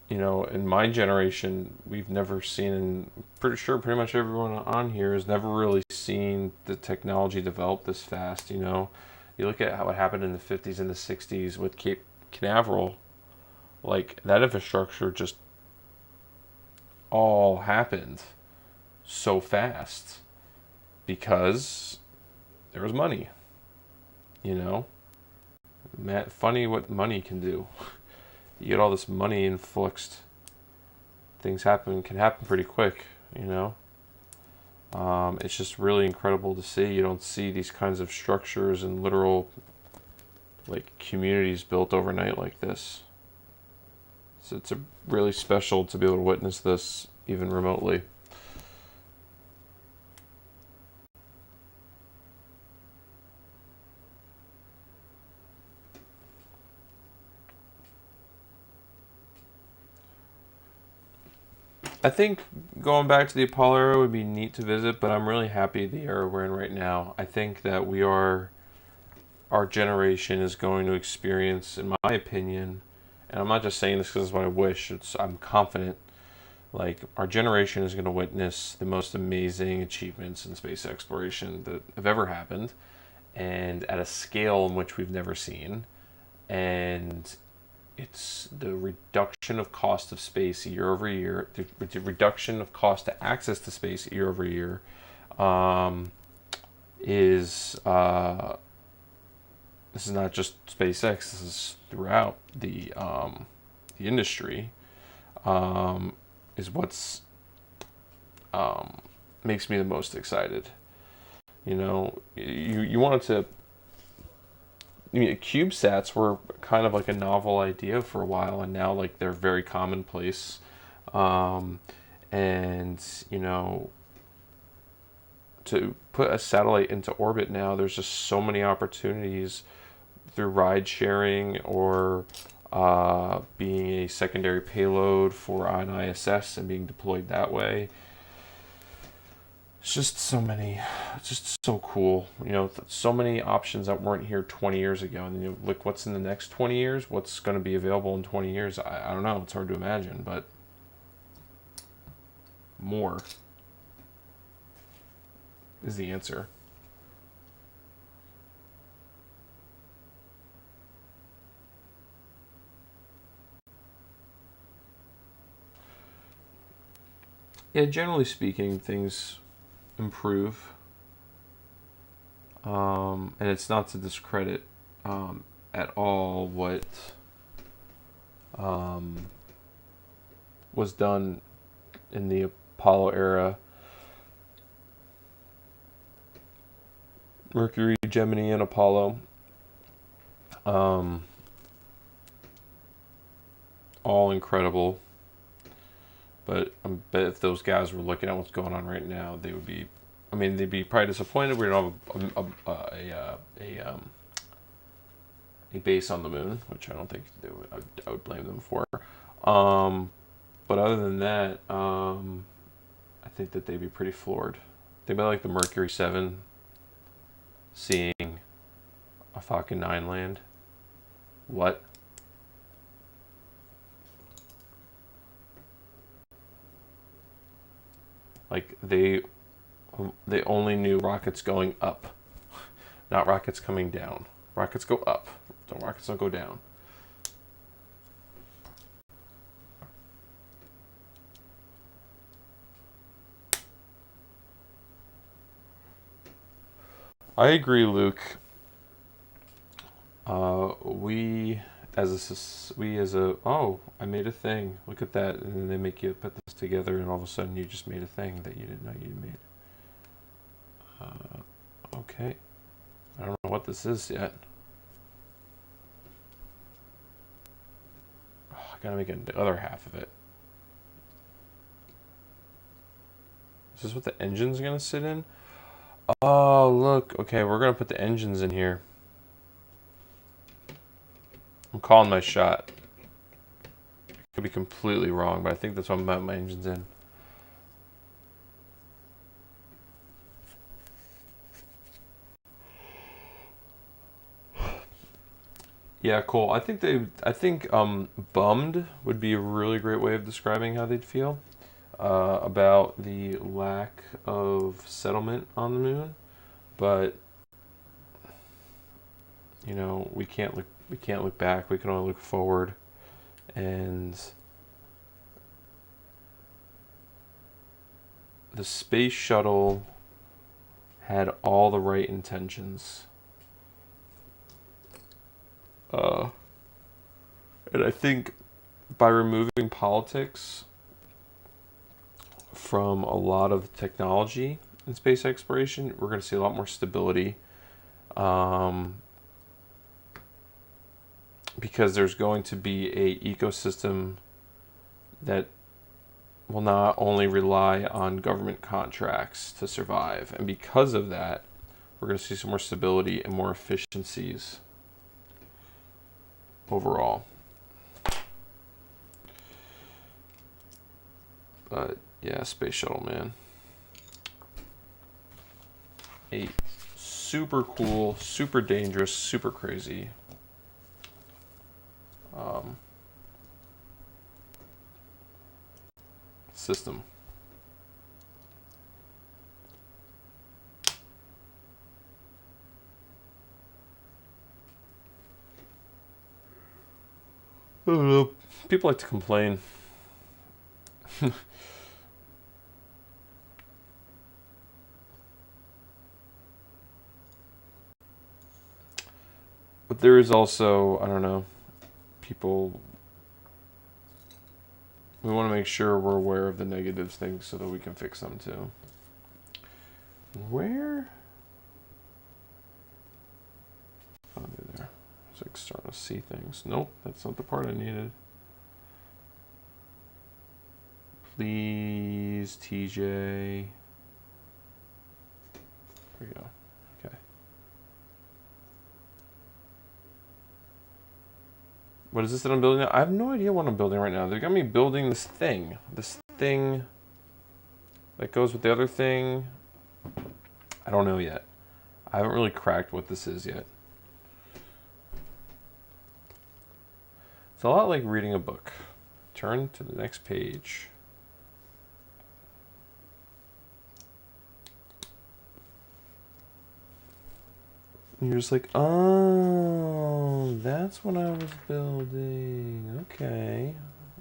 You know, in my generation, we've never seen, and pretty sure pretty much everyone on here has never really seen the technology develop this fast. You know, you look at how it happened in the 50s and the 60s with Cape Canaveral, like that infrastructure just all happened so fast because there was money. You know, funny what money can do. You get all this money influxed, things can happen pretty quick, you know. It's just really incredible to see. You don't see these kinds of structures and literal like communities built overnight like this. So it's really special to be able to witness this even remotely. I think going back to the Apollo era would be neat to visit, but I'm really happy the era we're in right now. I think that our generation is going to experience, in my opinion, and I'm not just saying this because it's what I wish, I'm confident, like our generation is going to witness the most amazing achievements in space exploration that have ever happened, and at a scale in which we've never seen. And it's the reduction of cost of space year over year, the reduction of cost to access to space year over year, is this is not just SpaceX. This is throughout the industry. Is what's makes me the most excited. You know, you wanted to. I mean, CubeSats were kind of like a novel idea for a while, and now like they're very commonplace. And you know, to put a satellite into orbit now, there's just so many opportunities through ride sharing or being a secondary payload for an ISS and being deployed that way. It's just so many, it's just so cool. You know, so many options that weren't here 20 years ago. And you know, look what's in the next 20 years, what's going to be available in 20 years. I don't know, it's hard to imagine, but more is the answer. Yeah, generally speaking, things improve. And it's not to discredit at all what was done in the Apollo era. Mercury, Gemini, and Apollo. All incredible. But I bet if those guys were looking at what's going on right now, they would be. I mean, they'd be probably disappointed we don't have a base on the moon, which I don't think they would. I would blame them for. But other than that, I think that they'd be pretty floored. Think about like the Mercury 7 seeing a Falcon 9 land. What? Like they only knew rockets going up, not rockets coming down. Rockets go up. Rockets don't go down. I agree, Luke. We as a I made a thing. Look at that, and then they make you put this together, and all of a sudden you just made a thing that you didn't know you made. Okay, I don't know what this is yet. I gotta make the other half of it. Is this what the engine's gonna sit in? Oh, look. Okay, we're gonna put the engines in here. I'm calling my shot. Could be completely wrong, but I think that's what I'm putting my engines in. Yeah, cool. I think bummed would be a really great way of describing how they'd feel about the lack of settlement on the moon, but you know, we can't look back. We can only look forward, and the Space Shuttle had all the right intentions. And I think by removing politics from a lot of technology in space exploration, we're going to see a lot more stability. Because there's going to be a ecosystem that will not only rely on government contracts to survive. And because of that, we're going to see some more stability and more efficiencies overall. But yeah, Space Shuttle, man. A super cool, super dangerous, super crazy system. I don't know. People like to complain. But there is also, I don't know, people, we want to make sure we're aware of the negative things so that we can fix them too. Where? Under there. It's like starting to see things. Nope, that's not the part I needed. Please, TJ. There we go. Okay. What is this that I'm building now? I have no idea what I'm building right now. They got me building this thing. This thing that goes with the other thing. I don't know yet. I haven't really cracked what this is yet. It's a lot like reading a book. Turn to the next page. And you're just like, oh, that's what I was building. Okay.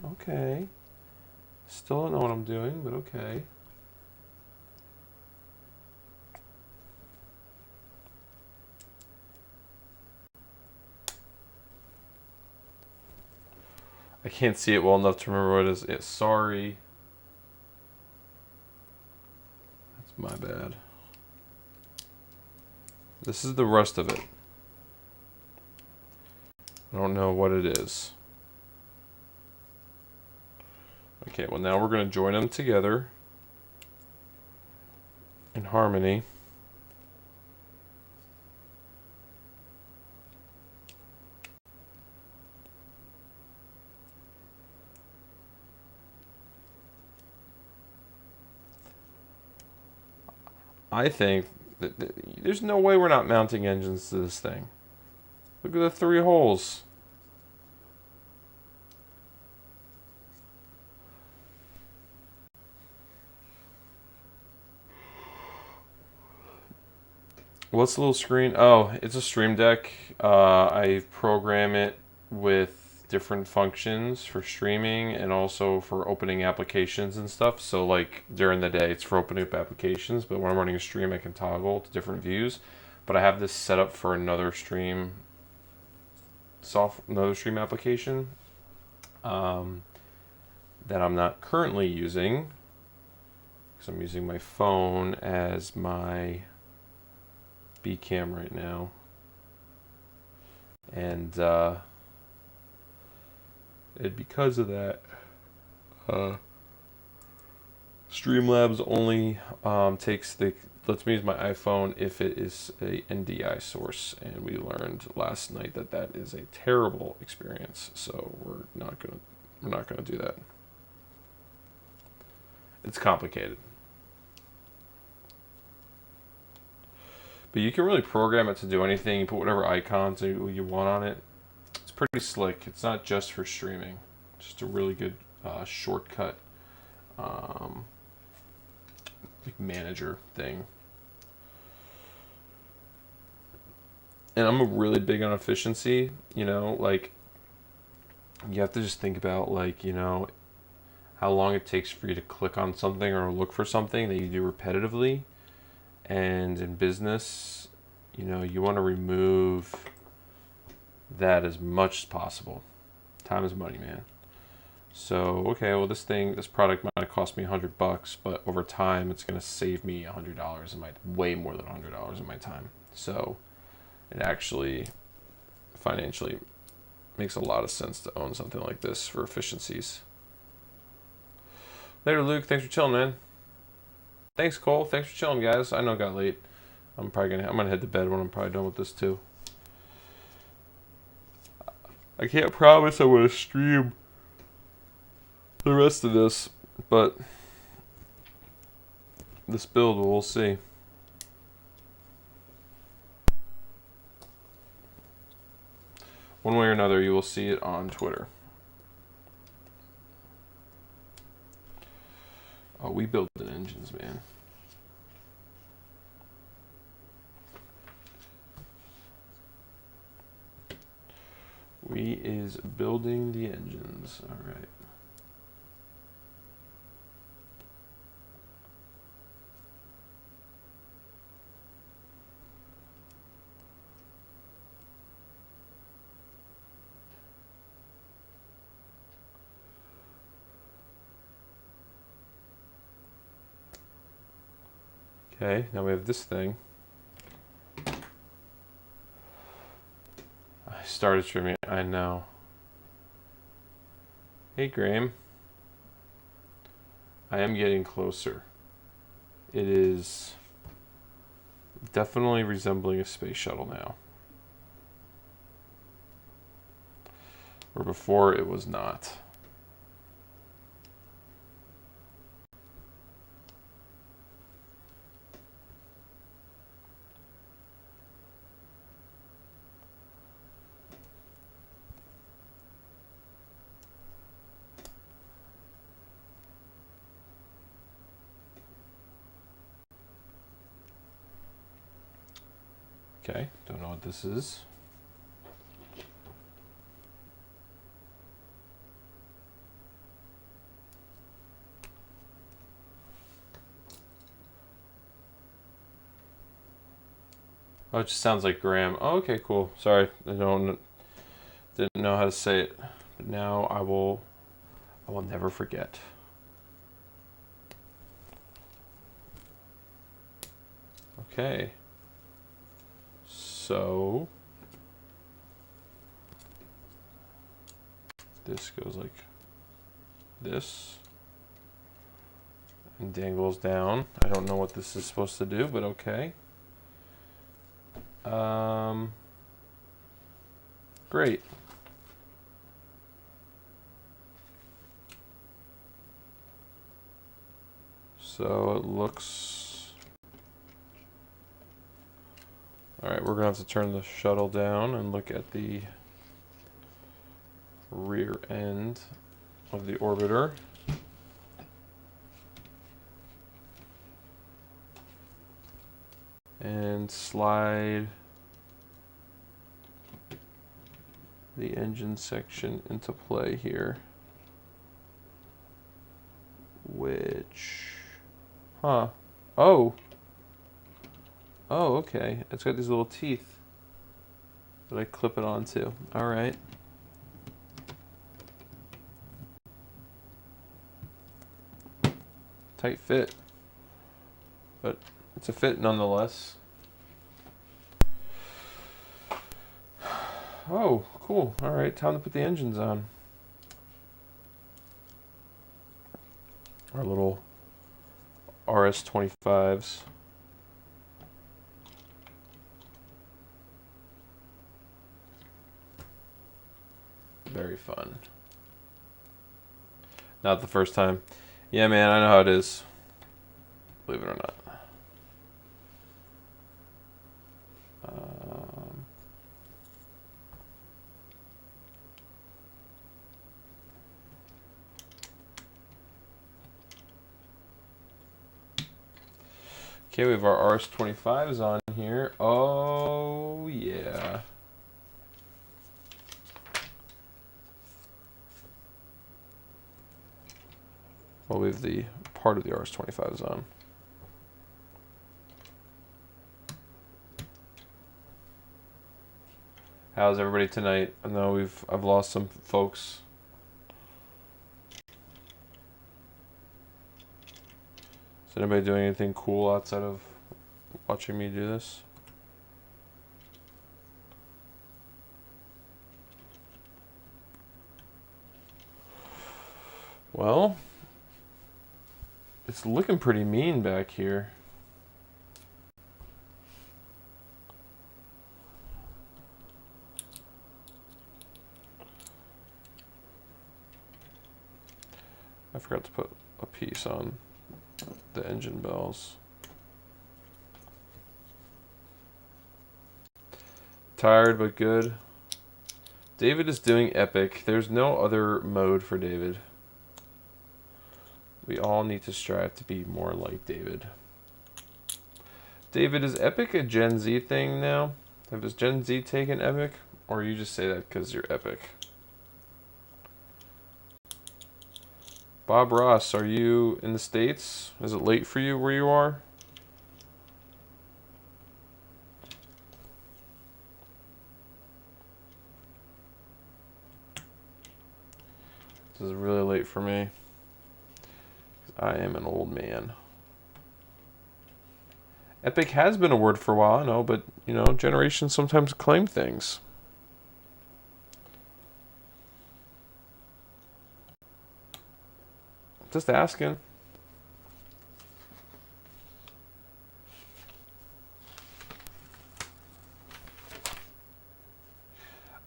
Okay. Still don't know what I'm doing, but okay. I can't see it well enough to remember what it is. Sorry. That's my bad. This is the rest of it. I don't know what it is. Okay, well now we're going to join them together in harmony. I think that there's no way we're not mounting engines to this thing. Look at the 3 holes. What's the little screen? Oh, it's a Stream Deck. I program it with different functions for streaming and also for opening applications and stuff. So like during the day it's for opening up applications, but when I'm running a stream I can toggle to different views. But I have this set up for another stream application that I'm not currently using because I'm using my phone as my B cam right now. And because of that, Streamlabs only lets me use my iPhone if it is a NDI source, and we learned last night that that is a terrible experience. So we're not gonna do that. It's complicated, but you can really program it to do anything. You put whatever icons you want on it. It's pretty slick. It's not just for streaming. It's just a really good shortcut like manager thing. And I'm really big on efficiency, you know, like you have to just think about like, you know, how long it takes for you to click on something or look for something that you do repetitively. And in business, you know, you want to remove that as much as possible. Time is money, man. So, okay, well this product might have cost me $100, but over time it's going to save me $100 way more than $100 in my time. So it actually financially makes a lot of sense to own something like this for efficiencies. Later, Luke. Thanks for chilling, man. Thanks, Cole. Thanks for chilling, guys. I know it got late. I'm gonna head to bed when I'm probably done with this too. I can't promise I'm gonna stream the rest of this, but this build, we'll see. One way or another, you will see it on Twitter. Oh, we build the engines, man. We is building the engines. All right. Okay, now we have this thing. I started streaming, I know. Hey, Graham. I am getting closer. It is definitely resembling a space shuttle now. Where before it was not. Okay, don't know what this is. Oh, it just sounds like Graham. Oh, okay, cool. Sorry, didn't know how to say it. now I will never forget. Okay. So this goes like this and dangles down. I don't know what this is supposed to do, but okay. Great. So it looks... Alright, we're going to have to turn the shuttle down and look at the rear end of the orbiter. And slide the engine section into play here. Which... Huh. Oh! Oh, okay. It's got these little teeth that I clip it onto. Alright. Tight fit. But it's a fit nonetheless. Oh, cool. Alright, time to put the engines on. Our little RS-25s. Very fun. Not the first time. Yeah, man, I know how it is. Believe it or not. Okay, we have our RS-25s on here. Oh, yeah. Well, we have the part of the RS-25s on. How's everybody tonight? I know I've lost some folks. Is anybody doing anything cool outside of watching me do this? Well, it's looking pretty mean back here. I forgot to put a piece on the engine bells. Tired but good. David is doing epic. There's no other mode for David. We all need to strive to be more like David. David, is epic a Gen Z thing now? Has Gen Z taken epic? Or you just say that because you're epic? Bob Ross, are you in the States? Is it late for you where you are? This is really late for me. I am an old man. Epic has been a word for a while, I know, but, you know, generations sometimes claim things. Just asking.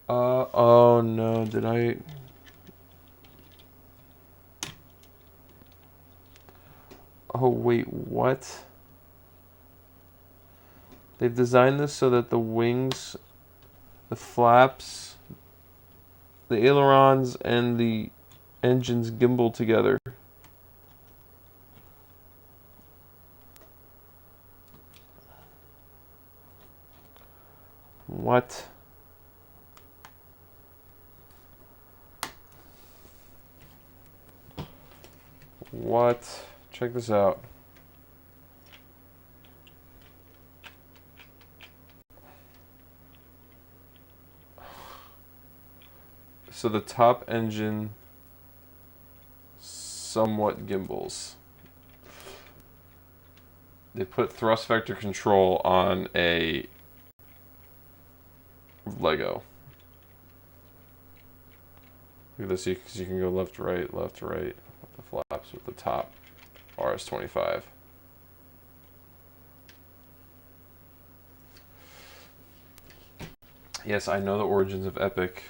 Oh no, did I... Oh wait, what? They've designed this so that the wings, the flaps, the ailerons, and the engines gimbal together. What? What? Check this out. So the top engine somewhat gimbals. They put thrust vector control on a Lego. Look at this, you can go left, right, with the flaps with the top RS-25. Yes, I know the origins of Epic.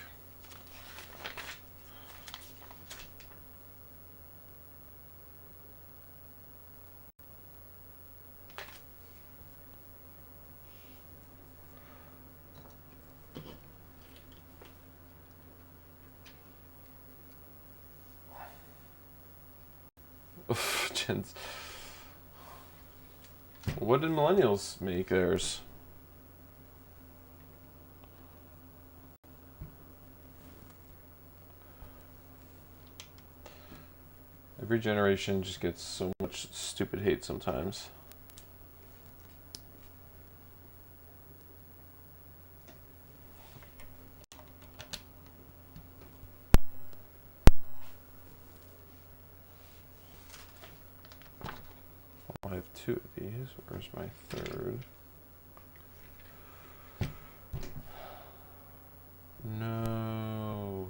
Oof, Jens. What did Millennials make theirs? Every generation just gets so much stupid hate sometimes. I have 2 of these. Where's my 3rd? No.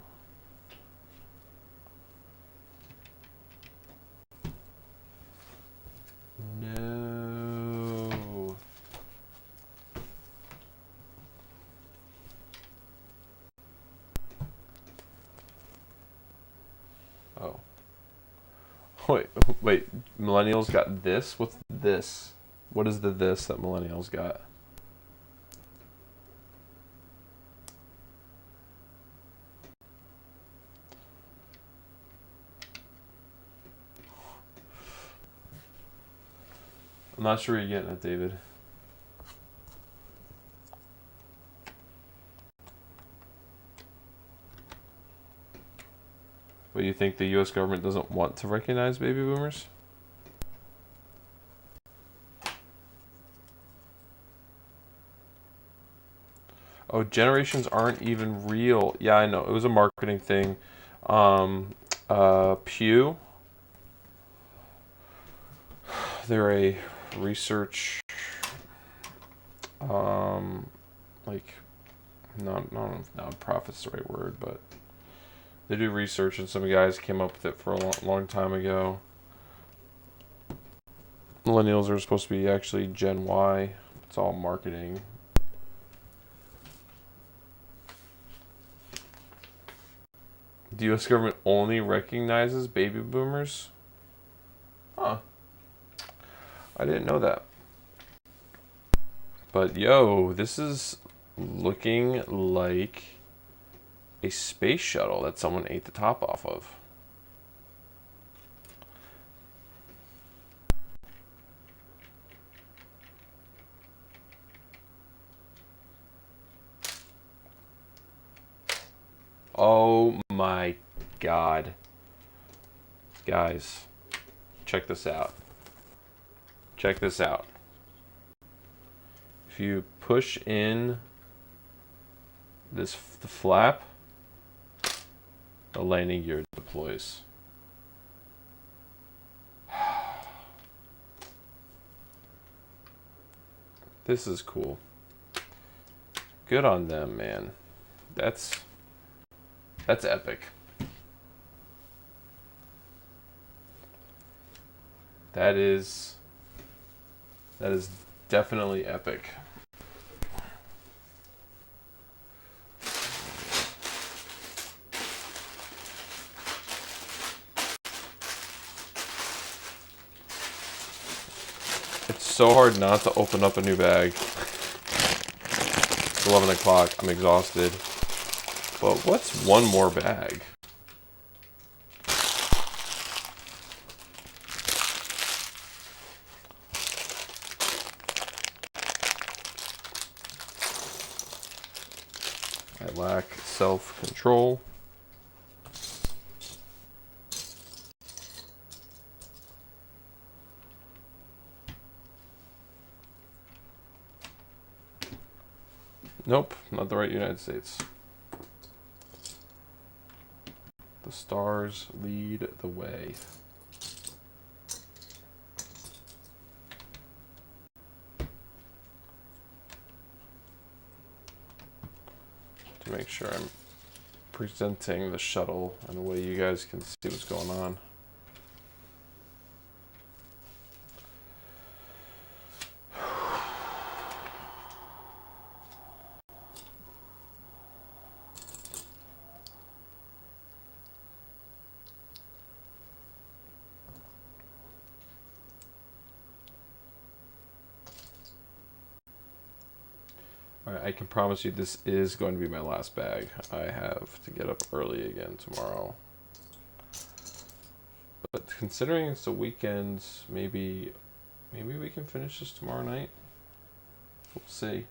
No. Oh. Wait. Millennials got this? What's this? What is the this that Millennials got? I'm not sure you're getting it, David. But you think the U.S. government doesn't want to recognize baby boomers? Oh, generations aren't even real. Yeah, I know. It was a marketing thing. Pew. They're a research, like, non-profit's the right word, but they do research, and some guys came up with it for a long time ago. Millennials are supposed to be actually Gen Y. It's all marketing. The U.S. government only recognizes baby boomers? Huh. I didn't know that. But yo, this is looking like a space shuttle that someone ate the top off of. Oh my God. Guys, check this out. Check this out. If you push in the flap, the landing gear deploys. This is cool. Good on them, man. That's epic. That is definitely epic. It's so hard not to open up a new bag. It's 11 o'clock. I'm exhausted. But what's one more bag? I lack self-control. Nope, not the right United States. stars lead the way. To make sure I'm presenting the shuttle in a way you guys can see what's going on. Alright, I can promise you this is going to be my last bag. I have to get up early again tomorrow. But considering it's the weekend, maybe we can finish this tomorrow night. We'll see.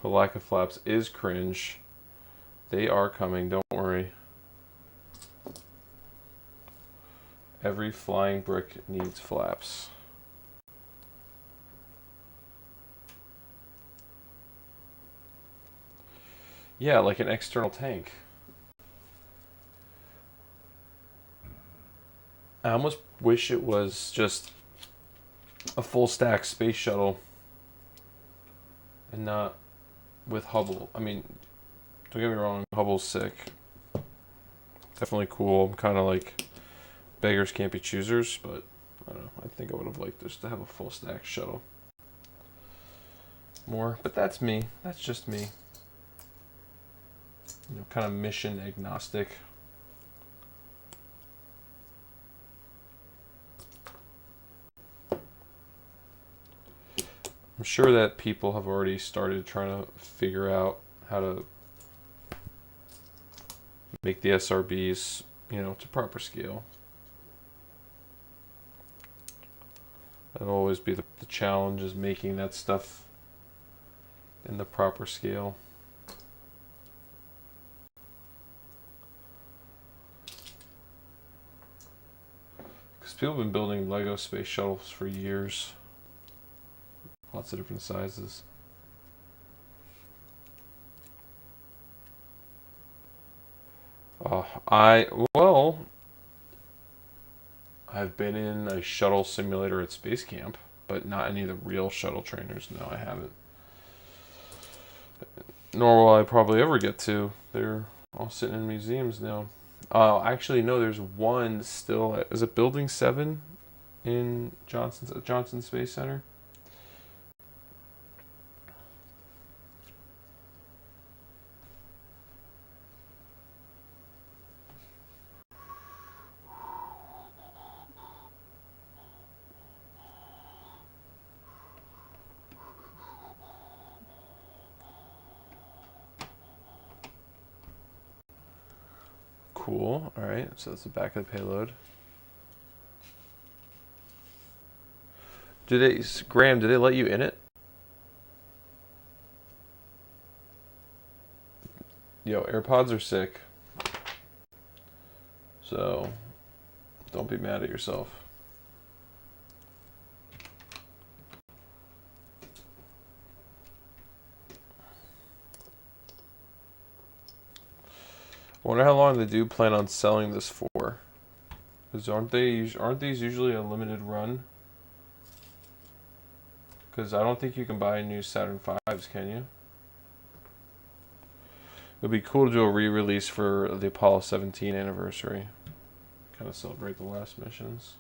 The lack of flaps is cringe. They are coming, don't worry. Every flying brick needs flaps. Yeah, like an external tank. I almost wish it was just a full stack space shuttle and not with Hubble. I mean, don't get me wrong, Hubble's sick. Definitely cool. I'm kind of like beggars can't be choosers, but I don't know. I think I would have liked just to have a full stack shuttle more. But that's me. That's just me. You know, kind of mission agnostic. I'm sure that people have already started trying to figure out how to make the SRBs, you know, to proper scale. That'll always be the challenge, is making that stuff in the proper scale. Because people have been building Lego space shuttles for years. Lots of different sizes. I've been in a shuttle simulator at Space Camp, but not any of the real shuttle trainers. No, I haven't. Nor will I probably ever get to. They're all sitting in museums now. Actually, no, there's one still. Is it Building 7 in Johnson Space Center? Cool. All right, so that's the back of the payload. Graham, did they let you in it? Yo, AirPods are sick. So, don't be mad at yourself. I wonder how long they do plan on selling this for. Because aren't these usually a limited run? Because I don't think you can buy new Saturn V's, can you? It would be cool to do a re-release for the Apollo 17 anniversary. Kind of celebrate the last missions.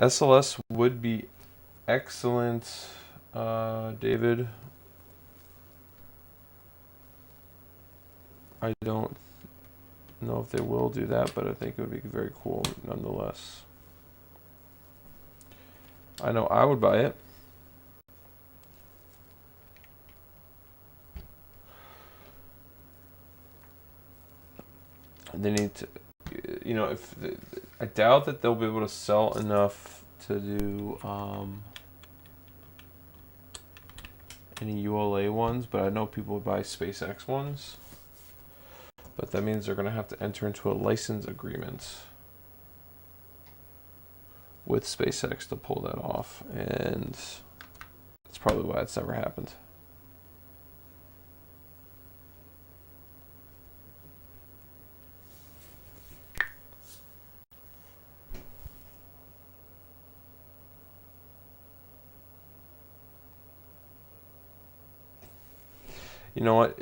SLS would be excellent, David. I don't know if they will do that, but I think it would be very cool nonetheless. I know I would buy it. They need to, you know, I doubt that they'll be able to sell enough to do any ULA ones, but I know people would buy SpaceX ones. But that means they're going to have to enter into a license agreement with SpaceX to pull that off, and that's probably why it's never happened. You know what?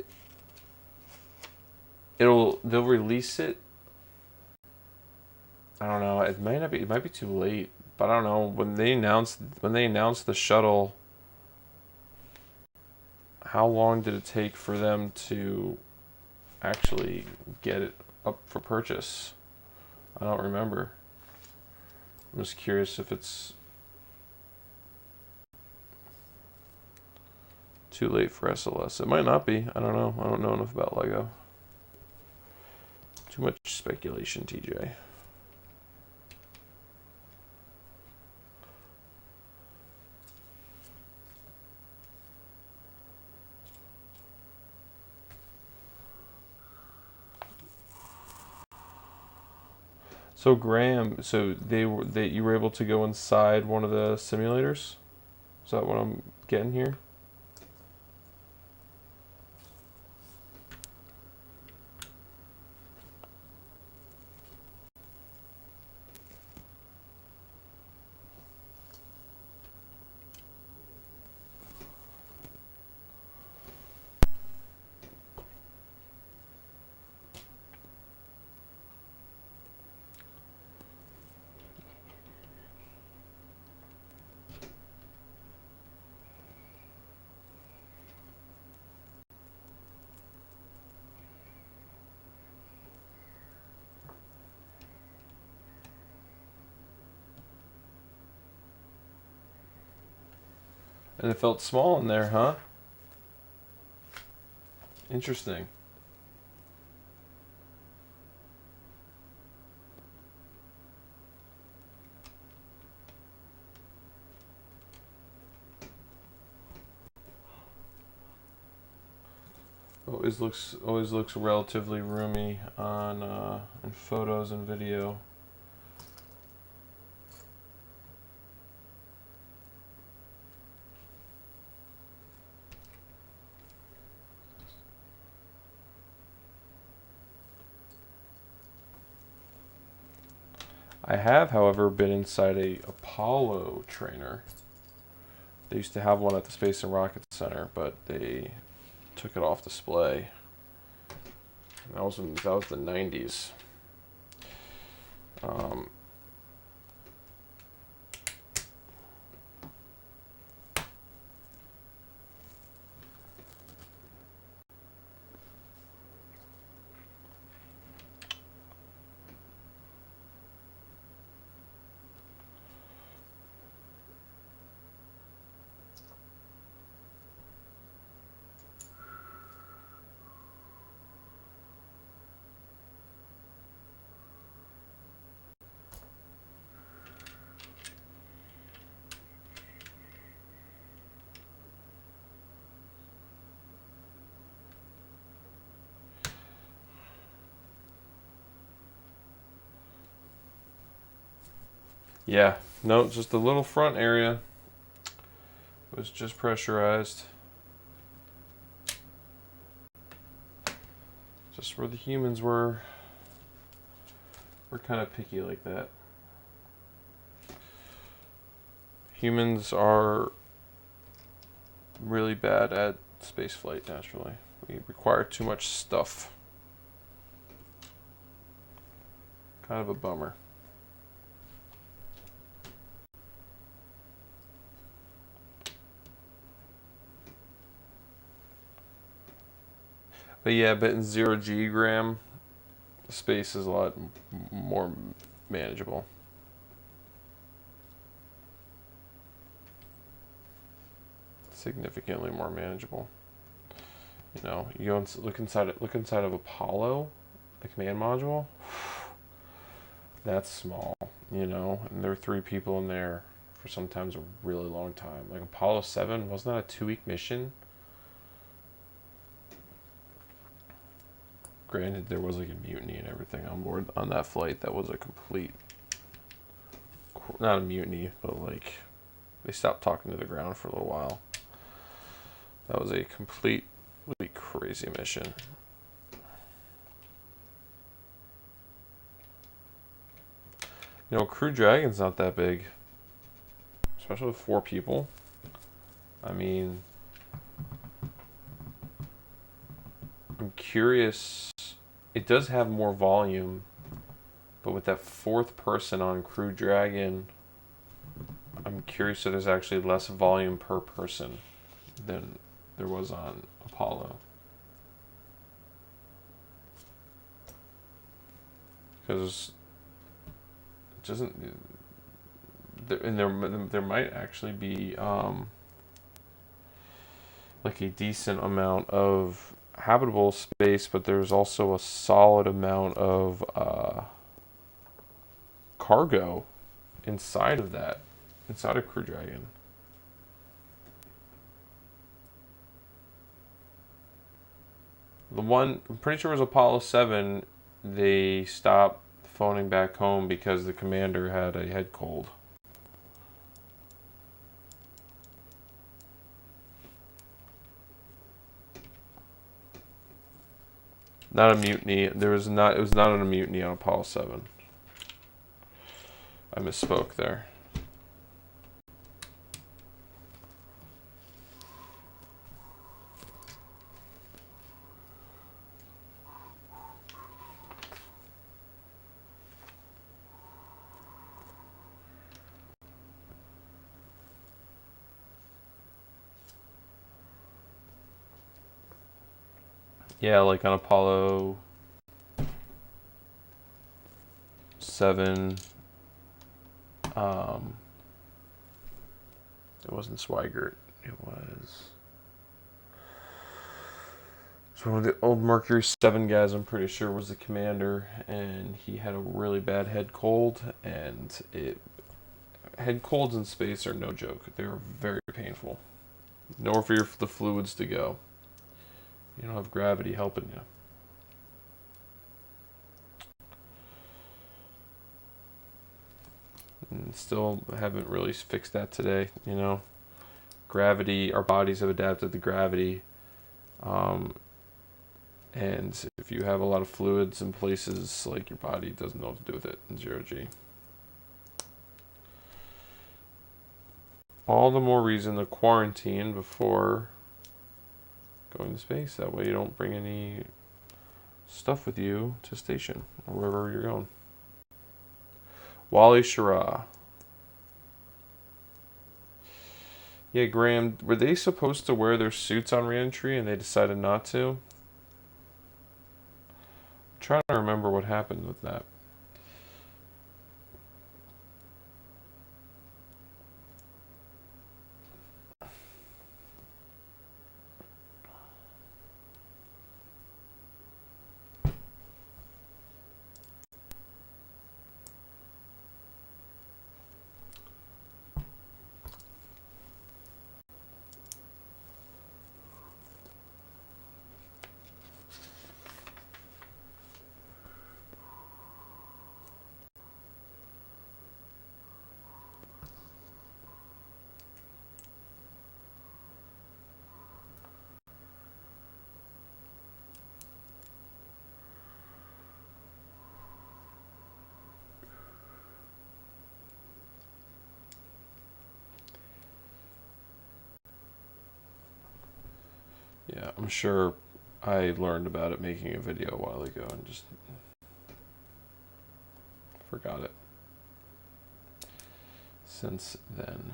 They'll release it. I don't know. It might not be. It might be too late. But I don't know. When they announced the shuttle, how long did it take for them to actually get it up for purchase? I don't remember. I'm just curious if it's too late for SLS. It might not be. I don't know. I don't know enough about Lego. Too much speculation, TJ. So Graham, so you were able to go inside one of the simulators? Is that what I'm getting here? And it felt small in there, huh? Interesting. Always looks relatively roomy on in photos and video. I have, however, been inside a Apollo trainer. They used to have one at the Space and Rocket Center, but they took it off display. That was the 90s. Yeah, no, just the little front area was just pressurized. Just where the humans were. We're kind of picky like that. Humans are really bad at spaceflight, naturally. We require too much stuff. Kind of a bummer. But yeah, but in 0G, Graham, Space is a lot more manageable. Significantly more manageable. You know, you go and look inside of Apollo, the command module. That's small, you know, and there were 3 people in there for sometimes a really long time. Like Apollo 7, wasn't that a 2-week mission? Granted, there was like a mutiny and everything on board on that flight. That was a complete, not a mutiny, but like they stopped talking to the ground for a little while. That was a completely crazy mission. You know, Crew Dragon's not that big, especially with 4 people. I mean, I'm curious. It does have more volume, but with that 4th person on Crew Dragon, I'm curious if there's actually less volume per person than there was on Apollo. Because it doesn't, and there might actually be like a decent amount of habitable space, but there's also a solid amount of cargo inside of that, inside of Crew Dragon. The one, I'm pretty sure it was Apollo 7, they stopped phoning back home because the commander had a head cold. Not a mutiny. There was not. It was not on a mutiny on Apollo 7. I misspoke there. Yeah, like on Apollo 7, it wasn't Swigert. It was one of the old Mercury 7 guys, I'm pretty sure, was the commander, and he had a really bad head cold, and head colds in space are no joke. They're very painful. Nowhere for the fluids to go. You don't have gravity helping you. And still haven't really fixed that today, you know. Gravity, our bodies have adapted to gravity. And if you have a lot of fluids in places, like your body doesn't know what to do with it in 0G. All the more reason to quarantine before going to space. That way you don't bring any stuff with you to station or wherever you're going. Wally Schirra. Yeah, Graham, were they supposed to wear their suits on reentry and they decided not to? I'm trying to remember what happened with that. Yeah, I'm sure I learned about it making a video a while ago and just forgot it since then.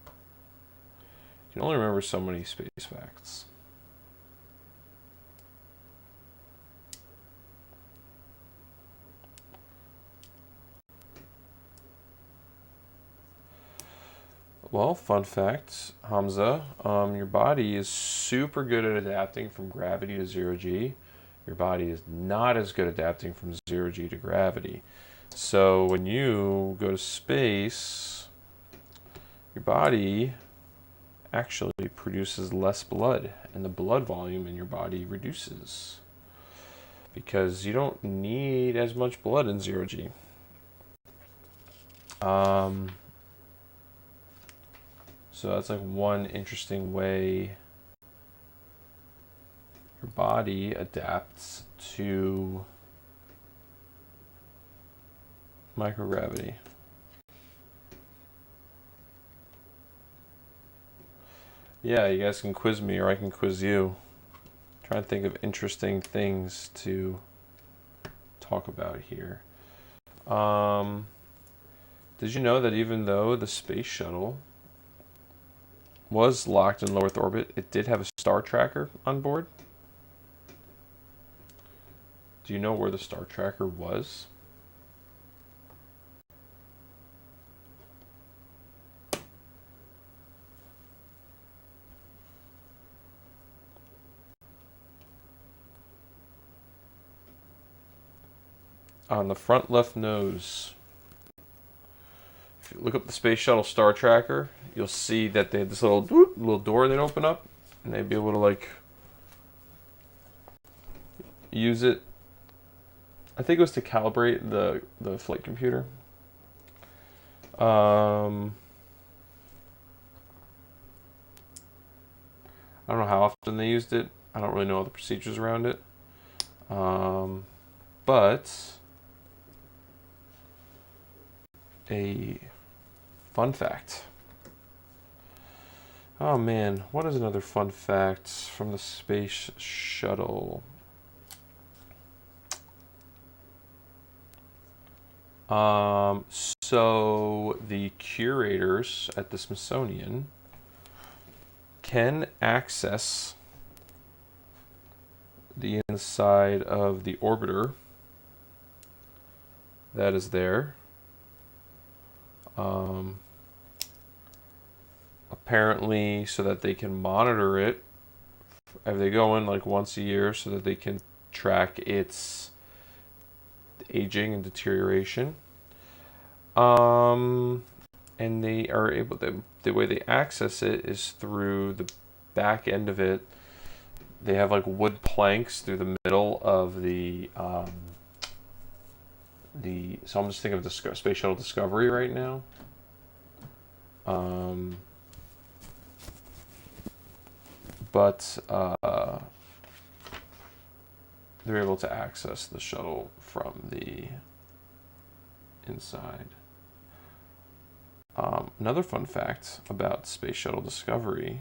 You can only remember so many space facts. Well, fun fact, Hamza, your body is super good at adapting from gravity to zero G. Your body is not as good at adapting from zero G to gravity. So when you go to space, your body actually produces less blood, and the blood volume in your body reduces because you don't need as much blood in zero G. So that's like one interesting way your body adapts to microgravity. Yeah, you guys can quiz me or I can quiz you. Try and think of interesting things to talk about here. Did you know that even though the Space Shuttle was locked in low Earth orbit, it did have a star tracker on board? Do you know where the star tracker was? On the front left nose. If you look up the Space Shuttle star tracker, you'll see that they had this little door they'd open up, and they'd be able to like use it. I think it was to calibrate the flight computer. I don't know how often they used it. I don't really know all the procedures around it. But a fun fact. Oh man, what is another fun fact from the Space Shuttle? So the curators at the Smithsonian can access the inside of the orbiter that is there. Apparently so that they can monitor it if they go in like once a year so that they can track its aging and deterioration. And they are able to, the way they access it is through the back end of it. They have like wood planks through the middle of the so I'm just thinking of the Space Shuttle Discovery right now. But they're able to access the shuttle from the inside. Another fun fact about Space Shuttle Discovery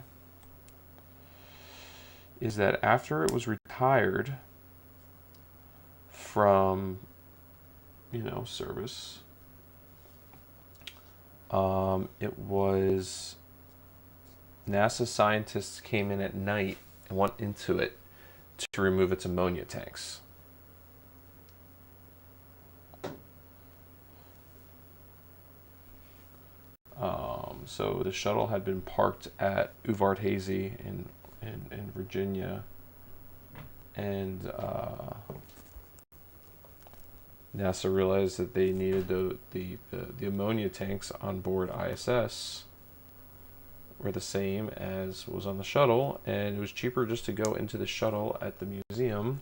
is that after it was retired from, service, it was NASA scientists came in at night and went into it to remove its ammonia tanks. So the shuttle had been parked at Uvalde in Virginia, and NASA realized that they needed the ammonia tanks on board ISS were the same as was on the shuttle, and it was cheaper just to go into the shuttle at the museum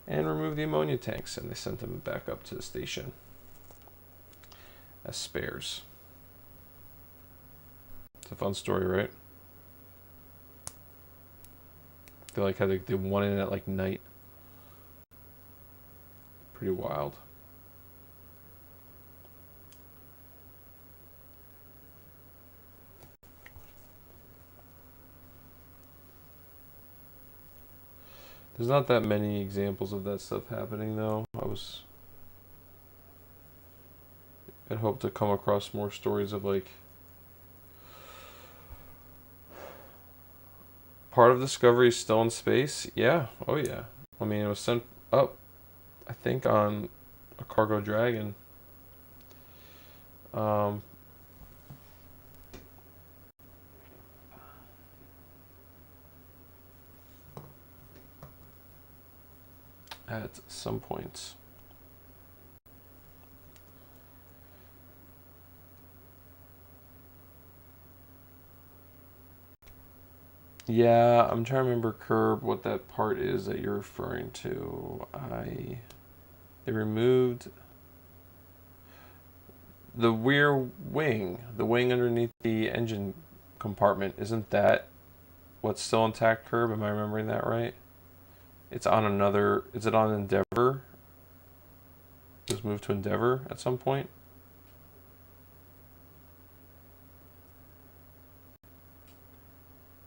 and remove the ammonia tanks, and they sent them back up to the station as spares. It's a fun story, right? They like how they went in at like night. Pretty wild. There's not that many examples of that stuff happening, though. I'd hope to come across more stories of like part of Discovery is still in space. Yeah, oh yeah. I mean, it was sent up, I think, on a cargo dragon. at some point. Yeah, I'm trying to remember, Curb, what that part is that you're referring to. They removed the rear wing, the wing underneath the engine compartment. Isn't that what's still intact, Curb? Am I remembering that right? It's on another. Is it on Endeavor? It was moved to Endeavor at some point.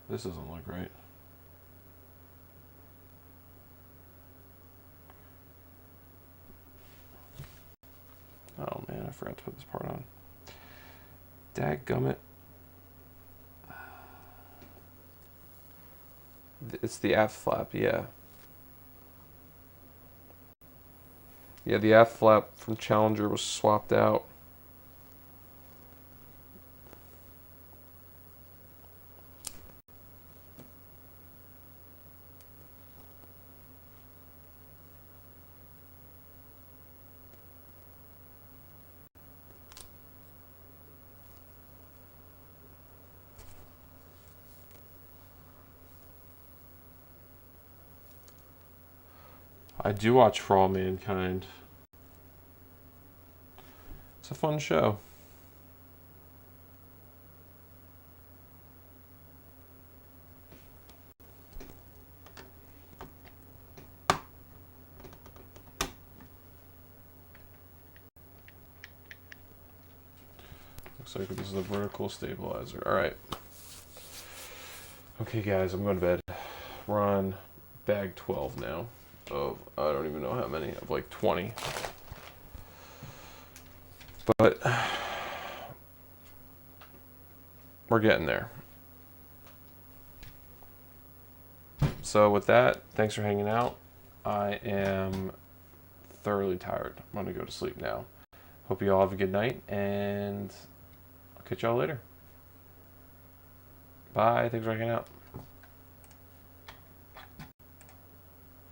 This doesn't look right. Oh man, I forgot to put this part on. Dadgummit. It's the aft flap, yeah. Yeah, the aft flap from Challenger was swapped out. I do watch For All Mankind. It's a fun show. Looks like this is a vertical stabilizer. Alright. Okay guys, I'm going to bed. We're on bag 12 now. Of, I don't even know how many, of like 20. But we're getting there. So with that, thanks for hanging out. I am thoroughly tired. I'm going to go to sleep now. Hope you all have a good night, and I'll catch y'all later. Bye. Thanks for hanging out.